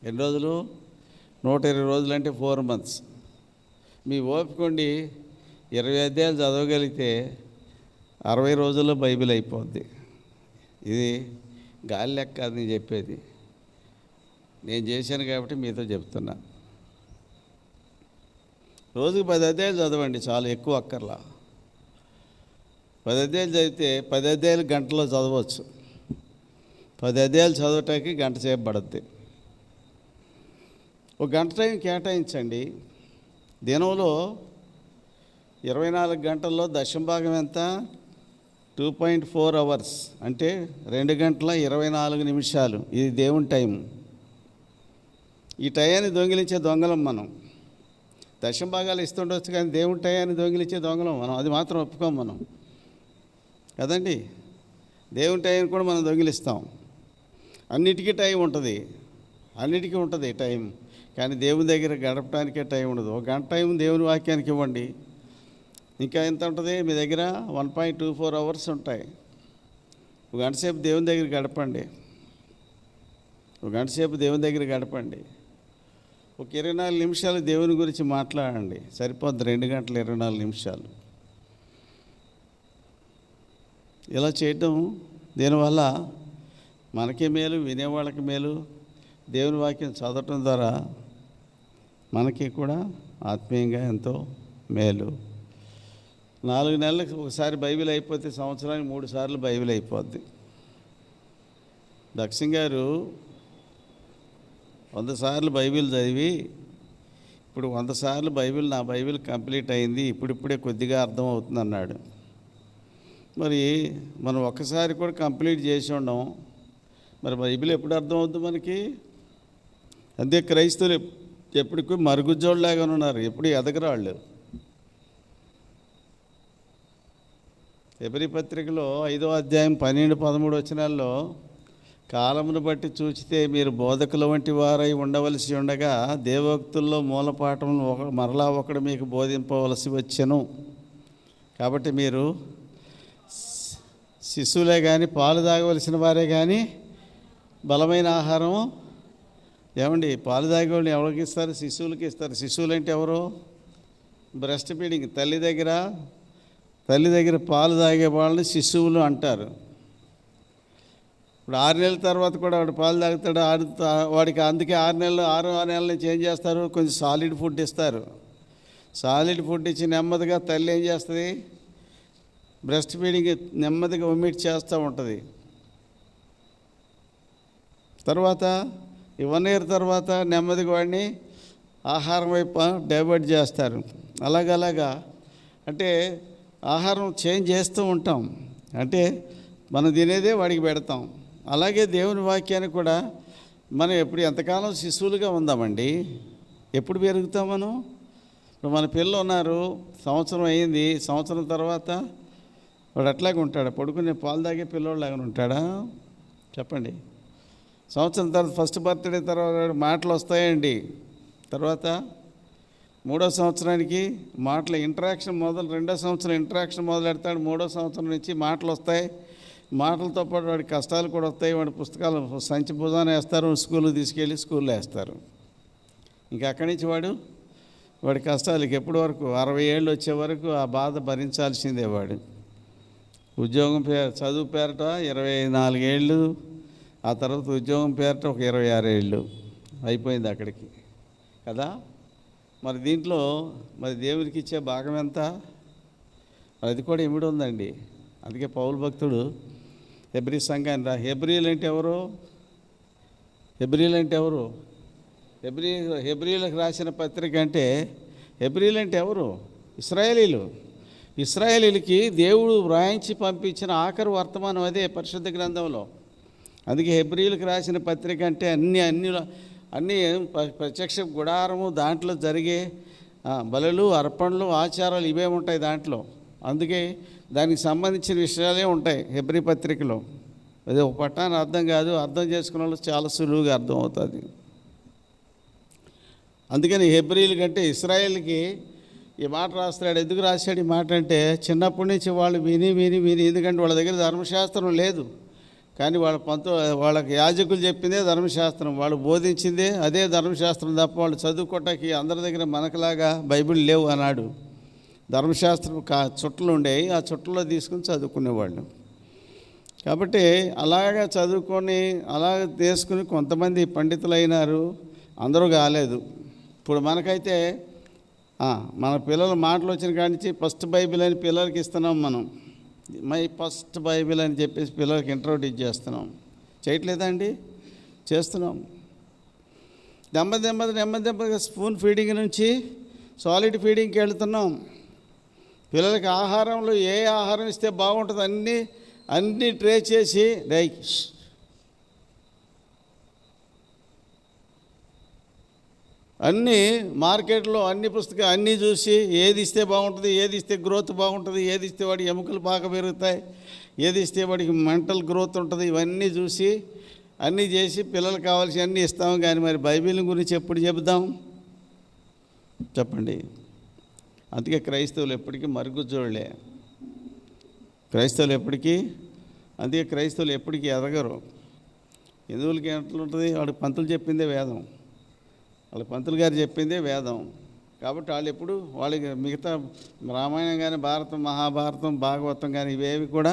ఎన్ని రోజులు? 120 రోజులు అంటే 4 months. మీ ఓపికండి 20 అధ్యాయాలు చదవగలిగితే 60 రోజుల్లో బైబిల్ అయిపోద్ది. ఇది గాలి లెక్క కాదు నేను చెప్పేది, నేను చేశాను కాబట్టి మీతో చెప్తున్నా. రోజుకు 10 అధ్యాయాలు చదవండి చాలు, ఎక్కువ అక్కర్లా. 10 అధ్యాయాలు చదివితే 10 అధ్యాయాలు గంటలో చదవచ్చు. 10 అధ్యాయాలు చదవటానికి గంట సేపు పడుద్ది. ఒక గంట టైం కేటాయించండి. దినంలో 24 గంటల్లో దశంభాగం ఎంత? 2.4 hours, అంటే 2 గంటల 24 నిమిషాలు. ఇది దేవుని టైం. ఈ టయాన్ని దొంగిలించే దొంగలం మనం. దశంభాగాలు ఇస్తుండొచ్చు కానీ దేవుని టయాన్ని దొంగిలించే దొంగలం మనం. అది మాత్రం ఒప్పుకోం మనం కదండి. దేవుని టైం కూడా మనం దొంగిలిస్తాం. అన్నిటికీ టైం ఉంటుంది, అన్నిటికీ ఉంటుంది టైం. కానీ దేవుని దగ్గర గడపడానికే టైం ఉండదు. ఒక గంట టైం దేవుని వాక్యానికి ఇవ్వండి, ఇంకా ఎంత ఉంటుంది మీ దగ్గర? 1.24 hours ఉంటాయి. ఒక గంట సేపు దేవుని దగ్గర గడపండి. ఒక గంట సేపు దేవుని దగ్గర గడపండి. ఒక 24 నిమిషాలు దేవుని గురించి మాట్లాడండి, సరిపోద్ది. 2 గంటల 24 నిమిషాలు. ఇలా చేయటం దీనివల్ల మనకి మేలు, వినేవాళ్ళకి మేలు. దేవుని వాక్యం చదవటం ద్వారా మనకి కూడా ఆత్మీయంగా ఎంతో మేలు. 4 నెలలకు ఒకసారి బైబిల్ అయిపోతే సంవత్సరానికి 3 సార్లు బైబిల్ అయిపోద్ది. దక్షిణ్ గారు 100 సార్లు బైబిల్ చదివి ఇప్పుడు 100 సార్లు బైబిల్, నా బైబిల్ కంప్లీట్ అయింది, ఇప్పుడిప్పుడే కొద్దిగా అర్థం అవుతుంది అన్నాడు. మరి మనం ఒక్కసారి కూడా కంప్లీట్ చేసి ఉండం, మరి బైబిల్ ఎప్పుడు అర్థం అవుతుంది మనకి? అంతే క్రైస్తవులు ఎప్పటికీ మరుగుజ్జోళ్ళలాగా ఉన్నారు, ఎప్పుడు ఎదగరాళ్ళు. హెబ్రీ పత్రికలో 5వ అధ్యాయం 12-13 వచనాల్లో, కాలమును బట్టి చూచితే మీరు బోధకుల వంటి వారై ఉండవలసి ఉండగా దేవోక్తుల్లో మూలపాఠం మరలా ఒకడు మీకు బోధింపవలసి వచ్చెను. కాబట్టి మీరు శిశువులే కానీ పాలు తాగవలసిన వారే కానీ బలమైన ఆహారం ఏమండి? పాలు తాగేవాళ్ళు ఎవరికి ఇస్తారు? శిశువులకి ఇస్తారు. శిశువులు అంటే ఎవరు? బ్రెస్ట్ ఫీడింగ్, తల్లి దగ్గర పాలు తాగే వాళ్ళని శిశువులు అంటారు. ఇప్పుడు 6 నెలల తర్వాత కూడా వాడు పాలు తాగుతాడు, వాడికి అందుకే 6 నెలల నుంచి ఏం చేస్తారు? కొంచెం సాలిడ్ ఫుడ్ ఇస్తారు. సాలిడ్ ఫుడ్ ఇచ్చి నెమ్మదిగా తల్లి ఏం చేస్తుంది? బ్రెస్ట్ ఫీడింగ్ నెమ్మదిగా ఒమిట్ చేస్తూ ఉంటుంది. తర్వాత 1 year తర్వాత నెమ్మదిగా వాడిని ఆహారం వైపు డైవర్ట్ చేస్తారు. అలాగలాగా అంటే ఆహారం చేంజ్ చేస్తూ ఉంటాం. అంటే మనం తినేదే వాడికి పెడతాం. అలాగే దేవుని వాక్యాన్ని కూడా మనం ఎంతకాలం శిశువులుగా ఉందామండి? ఎప్పుడు పెరుగుతాం మనం? ఇప్పుడు మన పిల్లలు ఉన్నారు, సంవత్సరం అయింది, సంవత్సరం తర్వాత వాడు అట్లాగే ఉంటాడా? పడుకునే పాలు తాగే పిల్లోళ్ళలాగా ఉంటాడా? చెప్పండి. సంవత్సరం తర్వాత ఫస్ట్ బర్త్డే తర్వాత మాటలు వస్తాయండి. తర్వాత 3వ సంవత్సరానికి మాటల ఇంటరాక్షన్ 2వ సంవత్సరం ఇంటరాక్షన్ మొదలెడతాడు. 3వ సంవత్సరం నుంచి మాటలు వస్తాయి. మాటలతో పాటు వాడి కష్టాలు కూడా వస్తాయి. వాడి పుస్తకాలు సంచి భుజాన వేస్తారు, స్కూల్కి తీసుకెళ్ళి స్కూల్లో వేస్తారు. ఇంకా అక్కడి నుంచి వాడి కష్టాలకి ఎప్పటి వరకు? 60 ఏళ్ళు వచ్చే వరకు ఆ బాధ భరించాల్సిందే వాడు. ఉద్యోగం చదువు పేరట 24 ఏళ్ళు, ఆ తర్వాత ఉద్యోగం పేరట ఒక 26 ఏళ్ళు అయిపోయింది అక్కడికి కదా. మరి దీంట్లో మరి దేవునికి ఇచ్చే భాగం ఎంత? అది కూడా ఇమిడి ఉందండి. అందుకే పౌలు భక్తుడు హెబ్రీ సంఘాన్ని హెబ్రీలు అంటే ఎవరు? హెబ్రీలకు రాసిన పత్రిక అంటే హెబ్రీలు అంటే ఎవరు? ఇశ్రాయేలీలకి దేవుడు వ్రాయించి పంపించిన ఆఖరు వర్తమానం అదే పరిశుద్ధ గ్రంథంలో. అందుకే హెబ్రీలకు రాసిన పత్రిక అంటే అన్నీ ప్రత్యక్ష గుడారము, దాంట్లో జరిగే బలులు, అర్పణలు, ఆచారాలు ఇవే ఉంటాయి దాంట్లో. అందుకే దానికి సంబంధించిన విషయాలే ఉంటాయి హెబ్రీ పత్రికలో. అది ఒక పట్టాన్ని అర్థం కాదు, అర్థం చేసుకున్న వాళ్ళు చాలా సులువుగా అర్థం అవుతుంది. అందుకని హెబ్రీల కంటే ఇశ్రాయేల్కి ఈ మాట రాస్తాడు. ఎందుకు రాశాడు ఈ మాట అంటే, చిన్నప్పటి నుంచి వాళ్ళు విని ఎందుకంటే వాళ్ళ దగ్గర ధర్మశాస్త్రం లేదు. కానీ వాళ్ళకి యాజకులు చెప్పిందే ధర్మశాస్త్రం, వాళ్ళు బోధించిందే అదే ధర్మశాస్త్రం తప్ప వాళ్ళు చదువుకోవటానికి అందరి దగ్గర మనకులాగా బైబిల్ లేవు అన్నాడు. ధర్మశాస్త్రం చుట్టలు ఉండేవి, ఆ చుట్టలో తీసుకుని చదువుకునేవాళ్ళు. కాబట్టి అలాగా చదువుకొని అలాగ తీసుకుని కొంతమంది పండితులు అయినారు, అందరూ కాలేదు. ఇప్పుడు మనకైతే మన పిల్లల మాటలు వచ్చిన కాడి నుంచి ఫస్ట్ బైబిల్ అని పిల్లలకి ఇస్తున్నాం. మనం మై ఫస్ట్ బైబిల్ అని చెప్పేసి పిల్లలకి ఇంట్రొడ్యూస్ చేస్తున్నాం. చేయట్లేదండి? చేస్తున్నాం. నెమ్మదిగా స్పూన్ ఫీడింగ్ నుంచి సాలిడ్ ఫీడింగ్కి వెళుతున్నాం. పిల్లలకి ఆహారంలో ఏ ఆహారం ఇస్తే బాగుంటుంది అన్నీ ట్రే చేసి అన్నీ మార్కెట్లో అన్ని పుస్తకాలు అన్నీ చూసి ఏది ఇస్తే బాగుంటుంది, ఏది ఇస్తే గ్రోత్ బాగుంటుంది, ఏది ఇస్తే వాడికి ఎముకలు బాగా పెరుగుతాయి, ఏది ఇస్తే వాడికి మెంటల్ గ్రోత్ ఉంటుంది, ఇవన్నీ చూసి అన్నీ చేసి పిల్లలకు కావాల్సి అన్నీ ఇస్తాము. కానీ మరి బైబిల్ గురించి ఎప్పుడు చెబుదాం చెప్పండి? అందుకే క్రైస్తవులు ఎప్పటికీ మరుగుజ్జోళ్ళే. అందుకే క్రైస్తవులు ఎప్పటికీ ఎదగరు. హిందువులకి ఎట్లుంటుంది? వాడికి పంతులు చెప్పిందే వేదం, వాళ్ళ పంతులు గారు చెప్పిందే వేదం. కాబట్టి వాళ్ళు ఎప్పుడు వాళ్ళకి మిగతా రామాయణం కానీ భారతం, మహాభారతం, భాగవతం కానీ ఇవేవి కూడా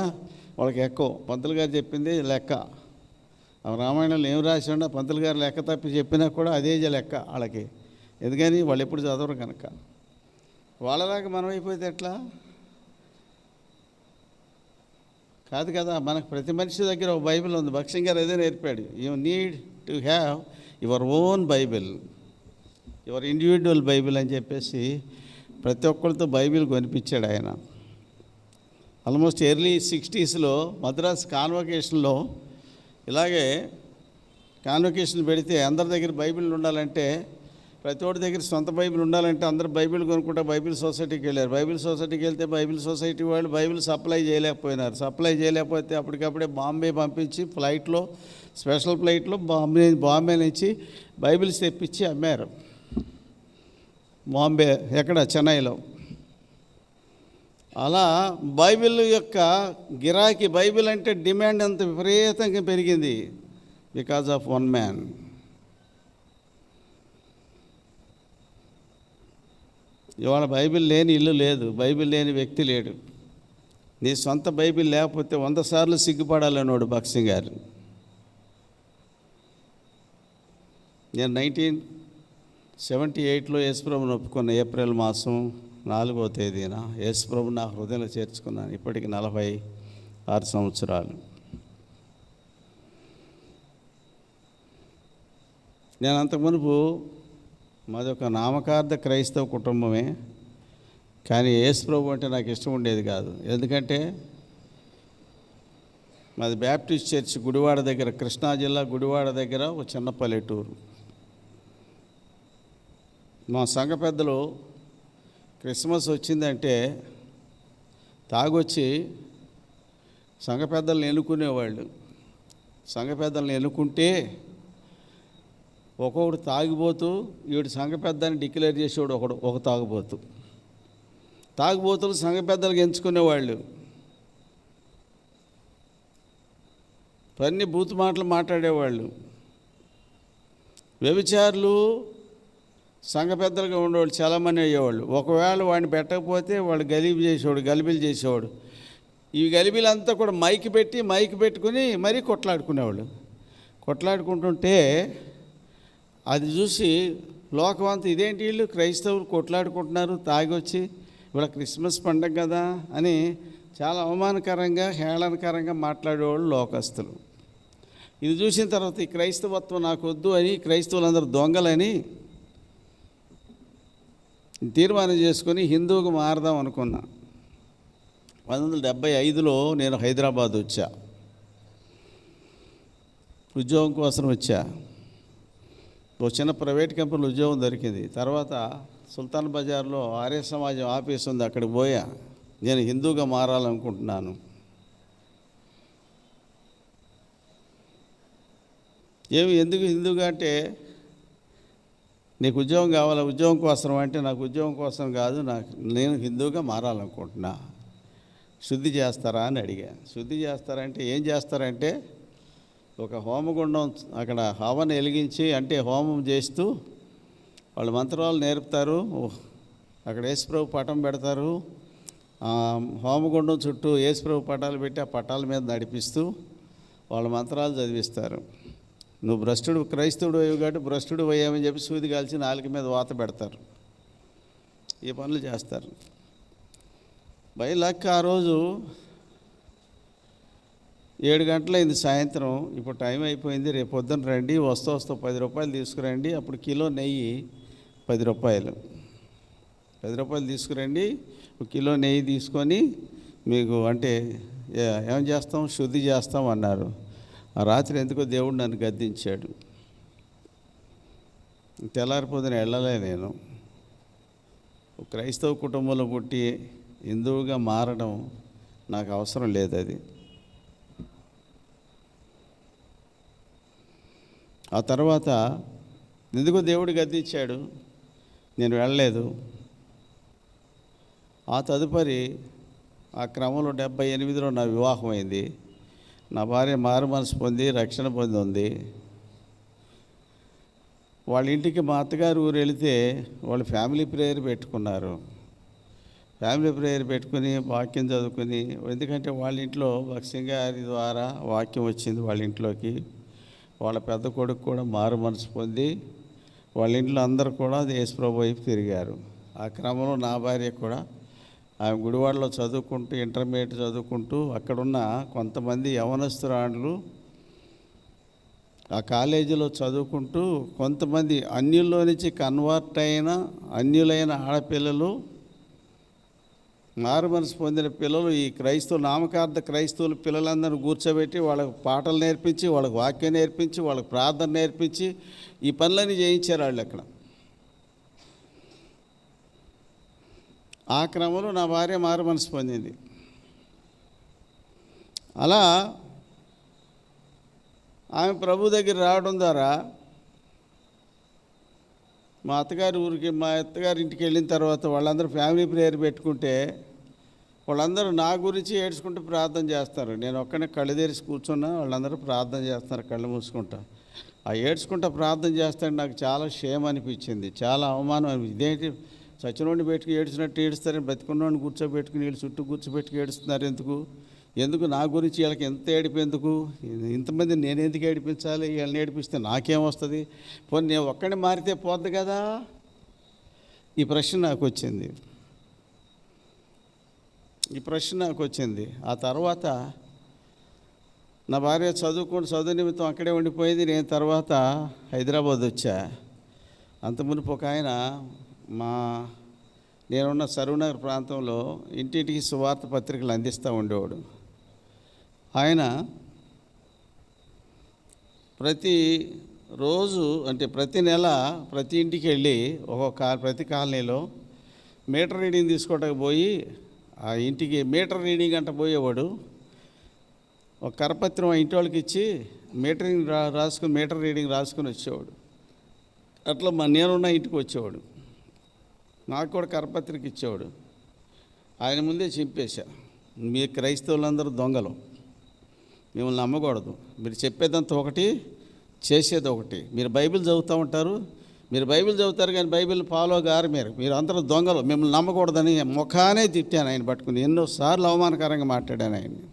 వాళ్ళకి ఎక్కువ. పంతులు గారు చెప్పింది లెక్క. ఆ రామాయణంలో ఏం రాసి ఉన్నా పంతులు గారు లెక్క తప్పి చెప్పినా కూడా అదే లెక్క వాళ్ళకి. ఎందుకని వాళ్ళు ఎప్పుడు చదవరు కనుక. వాళ్ళలాగా మనం అయిపోతే ఎట్లా? కాదు కదా. మనకు ప్రతి మనిషి దగ్గర ఒక బైబిల్ ఉంది. భక్సింగ్ గారు అదే నేర్పాడు. You need to have your own Bible, your individual Bible అని చెప్పేసి ప్రతి ఒక్కరితో బైబిల్ కొనిపించాడు ఆయన. ఆల్మోస్ట్ ఎర్లీ 60స్లో మద్రాస్ కాన్వకేషన్లో ఇలాగే కాన్వకేషన్ పెడితే అందరి దగ్గర బైబిల్ ఉండాలంటే, ప్రతి ఒక్కరి దగ్గర సొంత బైబిల్ ఉండాలంటే అందరూ బైబిల్ కొనుక్కుంటా బైబిల్ సొసైటీకి వెళ్ళారు. బైబిల్ సొసైటీకి వెళ్తే బైబిల్ సొసైటీ వాళ్ళు బైబిల్ సప్లై చేయలేకపోతే అప్పటికప్పుడే బాంబే పంపించి ఫ్లైట్లో, స్పెషల్ ఫ్లైట్లో బాంబే నుంచి బైబిల్స్ తెప్పించి అమ్మారు. బాంబే చెన్నైలో. అలా బైబిల్ యొక్క గిరాకీ, బైబిల్ అంటే డిమాండ్ అంత విపరీతంగా పెరిగింది బికాజ్ ఆఫ్ వన్ మ్యాన్. ఇవాళ బైబిల్ లేని ఇల్లు లేదు, బైబిల్ లేని వ్యక్తి లేడు. నీ సొంత బైబిల్ లేకపోతే 100 సార్లు సిగ్గుపడాలన్నాడు భక్సింగ్ గారు. నేను 1978లో యేసుప్రభుని ఒప్పుకున్న ఏప్రిల్ మాసం 4వ తేదీన యేసుప్రభు నా హృదయంలో చేర్చుకున్నాను. ఇప్పటికి 46 సంవత్సరాలు. నేను అంతకుమునుపు మాది ఒక నామకార్థ క్రైస్తవ కుటుంబమే, కానీ యేసుప్రభు అంటే నాకు ఇష్టం ఉండేది కాదు. ఎందుకంటే మాది బ్యాప్టిస్ట్ చర్చ్ గుడివాడ దగ్గర, కృష్ణా జిల్లా గుడివాడ దగ్గర ఒక చిన్న పల్లెటూరు. మా సంఘ పెద్దలు క్రిస్మస్ వచ్చిందంటే తాగొచ్చి సంఘ పెద్దలను ఎన్నుకునేవాళ్ళు. సంఘ పెద్దలను ఎన్నుకుంటే ఒక్కొక్కడు తాగిపోతూ వీడు సంఘ పెద్దని డిక్లేర్ చేసేవాడు ఒక తాగుబోతులు సంఘ పెద్దలకు ఎంచుకునేవాళ్ళు. అన్ని బూతు మాటలు మాట్లాడేవాళ్ళు. వ్యభిచారులు సంఘ పెద్దలుగా ఉండేవాళ్ళు చాలామంది అయ్యేవాళ్ళు. ఒకవేళ వాడిని పెట్టకపోతే వాడు గలిబీలు చేసేవాడు. ఈ గలిబీలంతా కూడా మైక్ పెట్టుకుని మరీ కొట్లాడుకునేవాళ్ళు. కొట్లాడుకుంటుంటే అది చూసి లోకమంతా ఇదేంటి వీళ్ళు క్రైస్తవులు కొట్లాడుకుంటున్నారు తాగొచ్చి, ఇవాళ క్రిస్మస్ పండగ కదా అని చాలా అవమానకరంగా, హేళనకరంగా మాట్లాడేవాళ్ళు లోకస్తులు. ఇది చూసిన తర్వాత ఈ క్రైస్తవత్వం నాకు వద్దు అని, క్రైస్తవులందరూ దొంగలని తీర్మానం చేసుకొని హిందువుకు మారదాం అనుకున్నా. 1975లో నేను హైదరాబాద్ వచ్చా, ఉద్యోగం కోసం వచ్చా. ఒక చిన్న ప్రైవేట్ కంపెనీలో ఉద్యోగం దొరికింది. తర్వాత సుల్తాన్ బజార్లో ఆర్య సమాజం ఆఫీస్ ఉంది, అక్కడికి పోయా. నేను హిందూగా మారాలనుకుంటున్నాను. ఎందుకు హిందూగా అంటే నీకు ఉద్యోగం కావాలా, ఉద్యోగం కోసం అంటే నాకు ఉద్యోగం కోసం కాదు, నేను హిందూగా మారాలనుకుంటున్నా, శుద్ధి చేస్తారా అని అడిగా. శుద్ధి చేస్తారంటే ఏం చేస్తారంటే ఒక హోమగుండం అక్కడ హవన వెలిగించి, అంటే హోమం చేస్తూ వాళ్ళు మంత్రాలు నేర్పుతారు. అక్కడ యేసుప్రభు పటం పెడతారు. హోమగుండం చుట్టూ యేసుప్రభు పటాలు పెట్టి ఆ పటాల మీద నడిపిస్తూ వాళ్ళ మంత్రాలు చదివిస్తారు. నువ్వు భ్రష్టుడు క్రైస్తవుడు అయ్యి కాబట్టి భ్రష్టుడు అయ్యామని చెప్పి సూది కాల్చి నాలుక మీద వాత పెడతారు. ఈ పనులు చేస్తారు. బయలక్క ఆ రోజు 7 గంటలైంది సాయంత్రం. ఇప్పుడు టైం అయిపోయింది, రేపు పొద్దున్న రండి, వస్తూ 10 రూపాయలు తీసుకురండి, అప్పుడు కిలో నెయ్యి 10 రూపాయలు. 10 రూపాయలు తీసుకురండి, 1 కిలో నెయ్యి తీసుకొని మీకు అంటే ఏం చేస్తాం, శుద్ధి చేస్తాం అన్నారు. ఆ రాత్రి ఎందుకో దేవుడు నన్ను గద్దించాడు. తెల్లారిపోతున్న వెళ్ళలే నేను. క్రైస్తవ కుటుంబంలో పుట్టి హిందువుగా మారడం నాకు అవసరం లేదు. అది ఆ తర్వాత ఎందుకో దేవుడు గద్దించాడు, నేను వెళ్ళలేదు. ఆ తదుపరి ఆ క్రమంలో 78లో నా వివాహం అయింది. నా భార్య మారు మనసు పొంది రక్షణ పొంది ఉంది. వాళ్ళ ఇంటికి మా అత్తగారు ఊరు వెళితే వాళ్ళు ఫ్యామిలీ ప్రేయర్ పెట్టుకున్నారు. ఫ్యామిలీ ప్రేయర్ పెట్టుకుని వాక్యం చదువుకుని, ఎందుకంటే వాళ్ళ ఇంట్లో భక్సింగారి ద్వారా వాక్యం వచ్చింది వాళ్ళ ఇంట్లోకి. వాళ్ళ పెద్ద కొడుకు కూడా మారు మనసు పొంది వాళ్ళ ఇంట్లో అందరూ కూడా యేసుప్రభు వైపు తిరిగారు. ఆ క్రమంలో నా భార్య కూడా ఆమె గుడివాడలో చదువుకుంటూ ఇంటర్మీడియట్ చదువుకుంటూ అక్కడున్న కొంతమంది యవనస్తురాండ్లు ఆ కాలేజీలో చదువుకుంటూ కొంతమంది అన్యుల్లో నుంచి కన్వర్ట్ అయిన అన్యులైన ఆడపిల్లలు, మారు మనసు పొందిన పిల్లలు, ఈ క్రైస్తవులు నామకార్థ క్రైస్తవుల పిల్లలందరూ కూర్చోబెట్టి వాళ్ళకు పాటలు నేర్పించి, వాళ్ళకు వాక్యం నేర్పించి, వాళ్ళకు ప్రార్థన నేర్పించి ఈ పనులన్నీ చేయించారు వాళ్ళు అక్కడ. ఆ క్రమంలో నా భార్య మారు మనసు పొందింది. అలా ఆమె ప్రభు దగ్గర రావడం ద్వారా మా అత్తగారి ఇంటికి వెళ్ళిన తర్వాత వాళ్ళందరూ ఫ్యామిలీ ప్రేయర్ పెట్టుకుంటే వాళ్ళందరూ నా గురించి ఏడ్చుకుంటూ ప్రార్థన చేస్తారు. నేను ఒక్కనే కళ్ళు తెరిచి కూర్చున్నా, వాళ్ళందరూ ప్రార్థన చేస్తున్నారు కళ్ళు మూసుకుంటా. ఆ ఏడ్చుకుంటా ప్రార్థన చేస్తాను నాకు చాలా షేమ్ అనిపించింది, చాలా అవమానం అనిపించింది. ఇదేంటి చచ్చినోడిని పెట్టుకుని ఏడ్చినట్టు ఏడుస్తారని, బతికున్నోడిని కూర్చోబెట్టుకుని వీళ్ళు చుట్టూ కూర్చోబెట్టుకు ఏడుస్తున్నారు ఎందుకు నా గురించి వీళ్ళకి ఎంత ఏడిపి ఎందుకు, ఇంతమంది నేను ఎందుకు ఏడిపించాలి, వీళ్ళని ఏడిపిస్తే నాకేం వస్తుంది, పోనీ నేను ఒక్కడిని మారితే పోద్ది కదా, ఈ ప్రశ్న నాకు వచ్చింది. ఆ తర్వాత నా భార్య చదువు నిమిత్తం అక్కడే ఉండిపోయింది. నేను తర్వాత హైదరాబాద్ వచ్చా. అంతమునుపు ఒక ఆయన నేనున్న సరూనగర్ ప్రాంతంలో ఇంటింటికి సువార్త పత్రికలు అందిస్తూ ఉండేవాడు. ఆయన ప్రతి రోజు అంటే ప్రతి నెల ప్రతి ఇంటికి వెళ్ళి ప్రతి కాలనీలో మీటర్ రీడింగ్ తీసుకోవడానికి పోయి ఆ ఇంటికి మీటర్ రీడింగ్ అంట పోయేవాడు. ఒక కరపత్రం ఆ ఇంటి వాళ్ళకి ఇచ్చి మీటర్ రీడింగ్ రాసుకుని వచ్చేవాడు. అట్లా నేనున్న ఇంటికి వచ్చేవాడు, నాకు కూడా కరపత్రిక ఇచ్చేవాడు. ఆయన ముందే చింపేశా, మీ క్రైస్తవులందరూ దొంగలు, మిమ్మల్ని నమ్మకూడదు, మీరు చెప్పేదంతా ఒకటి చేసేది ఒకటి. మీరు బైబిల్ చదువుతారు కానీ బైబిల్ ఫాలో గారు, మీరు అందరూ దొంగలు, మిమ్మల్ని నమ్మకూడదని ముఖానే తిట్టాను ఆయన పట్టుకుని. ఎన్నోసార్లు అవమానకరంగా మాట్లాడాను ఆయన్ని.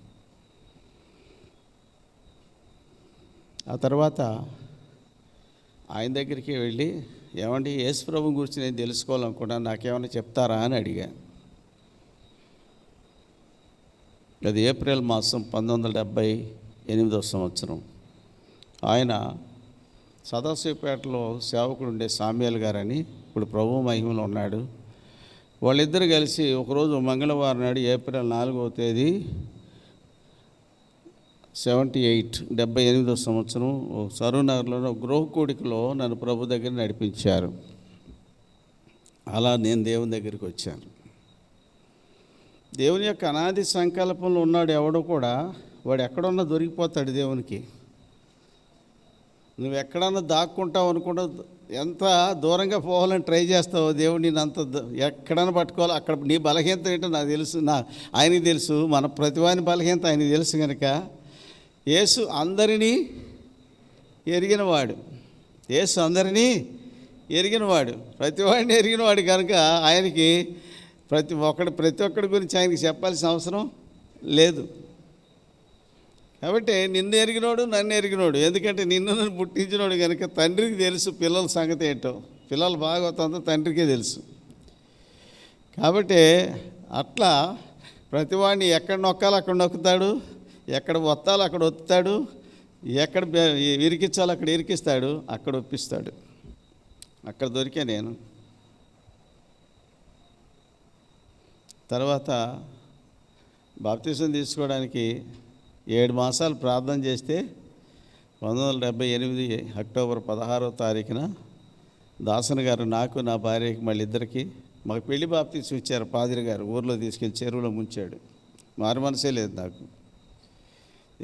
ఆ తర్వాత ఆయన దగ్గరికి వెళ్ళి, ఏమండి యేసుప్రభు గురించి నేను తెలుసుకోవాలనుకున్నాను, నాకేమైనా చెప్తారా అని అడిగా. అది ఏప్రిల్ మాసం 1978వ సంవత్సరం. ఆయన సదాశివపేటలో సేవకుడు ఉండే సామ్యాల్ గారని, ఇప్పుడు ప్రభు మహిమలో ఉన్నాడు. వాళ్ళిద్దరు కలిసి ఒకరోజు మంగళవారం నాడు ఏప్రిల్ 4వ తేదీ 78వ సంవత్సరం సరూనగర్లో గృహకూడికలో నన్ను ప్రభు దగ్గర నడిపించారు. అలా నేను దేవుని దగ్గరికి వచ్చాను. దేవుని యొక్క అనాది సంకల్పంలో ఉన్నాడు ఎవడో కూడా, వాడు ఎక్కడున్నా దొరికిపోతాడు దేవునికి. నువ్వు ఎక్కడన్నా దాక్కుంటావు అనుకుంటా, ఎంత దూరంగా పోవాలని ట్రై చేస్తావో దేవుడు నేను అంత ఎక్కడన్నా పట్టుకోవాలి. అక్కడ నీ బలహీనత ఏంటో నాకు తెలుసు, ఆయనకి తెలుసు. మన ప్రతివాని బలహీనత ఆయనకి తెలుసు కనుక యేసు అందరినీ ఎరిగినవాడు. యేసు అందరినీ ఎరిగినవాడు, ప్రతివాడిని ఎరిగినవాడు కనుక ఆయనకి ప్రతి ఒక్కడి గురించి ఆయనకి చెప్పాల్సిన అవసరం లేదు. కాబట్టి నిన్ను ఎరిగినోడు నన్ను ఎరిగినోడు, ఎందుకంటే నన్ను పుట్టించినోడు కనుక తండ్రికి తెలుసు పిల్లల సంగతి ఏంటో. పిల్లల భాగవతంతో తండ్రికే తెలుసు. కాబట్టి అట్లా ప్రతివాడిని ఎక్కడ నొక్కాలో అక్కడ నొక్కుతాడు, ఎక్కడ ఒత్తాలో అక్కడ ఒత్తుతాడు, ఎక్కడ ఇరికించాలో అక్కడ ఇరికిస్తాడు, అక్కడ ఒప్పిస్తాడు. అక్కడ దొరికే నేను. తర్వాత బాప్తిసం తీసుకోవడానికి 7 మాసాలు ప్రార్థన చేస్తే 1978 అక్టోబర్ 16వ తారీఖున దాసన్ గారు నాకు నా భార్యకి మళ్ళీ ఇద్దరికి మాకు పెళ్లి బాప్తిసం ఇచ్చారు. పాదిరి గారు ఊర్లో తీసుకెళ్ళి చెరువులో ముంచాడు. మారు మనసే లేదు నాకు.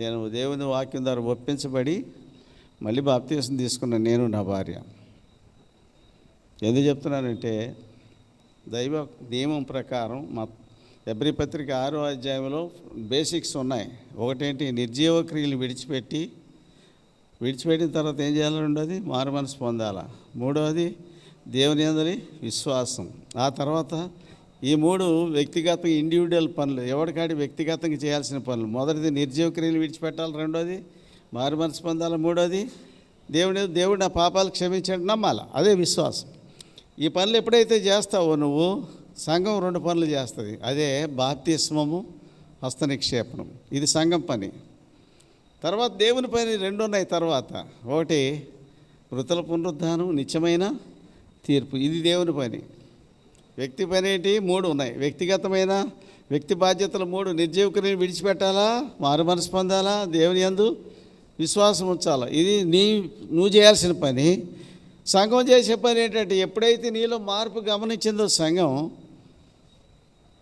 నేను దేవుని వాక్యం ద్వారా ఒప్పించబడి మళ్ళీ బాప్తిసం తీసుకున్నాను, నేను నా భార్య. ఎందుకు చెప్తున్నానంటే దైవ నియమం ప్రకారం మా ఎబ్రీ పత్రిక 6వ అధ్యాయంలో బేసిక్స్ ఉన్నాయి. ఒకటేంటి, నిర్జీవ క్రియలు విడిచిపెట్టిన తర్వాత ఏం చేయాలి? రెండోది మారు మనసు పొందాలా. మూడవది దేవుని యందలి విశ్వాసం. ఆ తర్వాత ఈ 3 వ్యక్తిగత ఇండివిజువల్ పనులు, ఎవరికాడి వ్యక్తిగతంగా చేయాల్సిన పనులు. మొదటిది నిర్జీవ క్రియలు విడిచిపెట్టాలి, రెండోది మారు మనసు పొందాలి, మూడోది దేవుడు నా పాపాలు క్షమించండి నమ్మాలి. అదే విశ్వాసం. ఈ పనులు ఎప్పుడైతే చేస్తావో నువ్వు, సంఘం 2 పనులు చేస్తుంది. అదే బాప్తిస్మము, హస్త నిక్షేపణం. ఇది సంఘం పని. తర్వాత దేవుని పని 2 ఉన్నాయి. తర్వాత ఒకటి మృతుల పునరుద్ధానం, నిత్యమైన తీర్పు. ఇది దేవుని పని. వ్యక్తి పని ఏంటి? 3 ఉన్నాయి. వ్యక్తిగతమైన వ్యక్తి బాధ్యతలు 3. నిర్జీవ క్రియను విడిచిపెట్టాలా, మారు మనసు పొందాలా, దేవుని యందు విశ్వాసం ఉంచాలా. ఇది నువ్వు చేయాల్సిన పని. సంఘం చేసే పని ఏంటంటే, ఎప్పుడైతే నీలో మార్పు గమనించిందో సంఘం,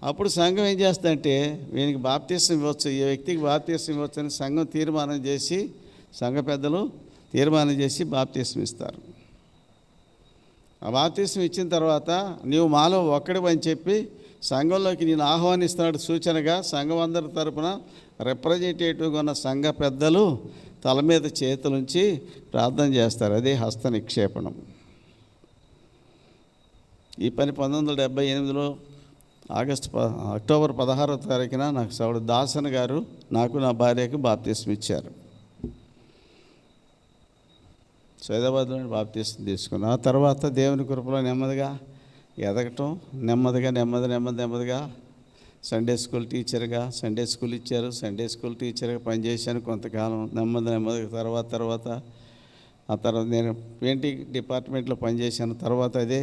అప్పుడు సంఘం ఏం చేస్తుందంటే వీనికి బాప్తిసం ఇవ్వచ్చు, ఈ వ్యక్తికి బాప్తిసం ఇవ్వచ్చు అని సంఘం తీర్మానం చేసి, సంఘ పెద్దలు తీర్మానం చేసి బాప్తిసం ఇస్తారు. ఆ బాప్తిసం ఇచ్చిన తర్వాత నీవు మాలో ఒక్కడి అని చెప్పి సంఘంలోకి నేను ఆహ్వానిస్తున్నాడు. సూచనగా సంఘం అందరి తరపున రిప్రజెంటేటివ్గా ఉన్న సంఘ పెద్దలు తల మీద చేతులుంచి ప్రార్థన చేస్తారు. అదే హస్త నిక్షేపణం. ఈ పని 1978లో అక్టోబర్ 16వ తారీఖున నాకు సౌడు దాసన్ గారు నాకు నా భార్యకు బాప్తిసం ఇచ్చారు. సైదాబాద్లో బాప్తిసం తీసుకున్నాను. ఆ తర్వాత దేవుని కృపలో నెమ్మదిగా ఎదగటం, నెమ్మదిగా సండే స్కూల్ టీచర్గా, సండే స్కూల్ ఇచ్చారు, సండే స్కూల్ టీచర్గా పనిచేశాను కొంతకాలం. నెమ్మదిగా తర్వాత ఆ తర్వాత నేను పెయింటింగ్ డిపార్ట్మెంట్లో పనిచేశాను. తర్వాత అదే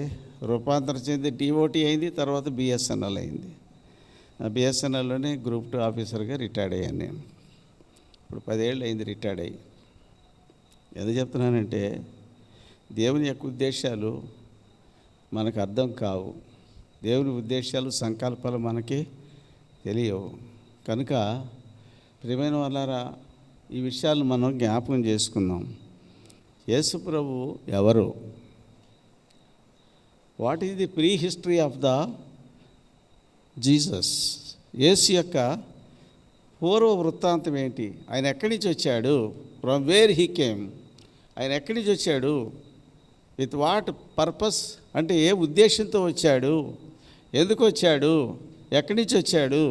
రూపాంతరం చెంది డిఓటీ అయింది, తర్వాత బిఎస్ఎన్ఎల్ అయింది. ఆ బిఎస్ఎన్ఎల్లోనే గ్రూప్ 2 ఆఫీసర్గా రిటైర్డ్ అయ్యాను నేను. ఇప్పుడు 10 ఏళ్ళు అయింది రిటైర్డ్ అయ్యి. ఎందుకు చెప్తున్నానంటే దేవుని యొక్క ఉద్దేశాలు మనకు అర్థం కావు, దేవుని ఉద్దేశాలు సంకల్పాలు మనకి తెలియవు. కనుక ప్రియమైన వాళ్ళారా, ఈ విషయాలు మనం జ్ఞాపకం చేసుకుందాం. యేసు ప్రభు ఎవరు? What is the prehistory of the Jesus? Yesu యొక్క పూర్వ వృత్తాంతం ఏంటి? ఆయన ఎక్కడి నుంచి వచ్చాడు? From where he came? ఆయన ఎక్కడి నుంచి వచ్చాడు? With what purpose? అంటే ఏ ఉద్దేశంతో వచ్చాడు? ఎందుకు వచ్చాడు? ఎక్కడి నుంచి వచ్చాడు?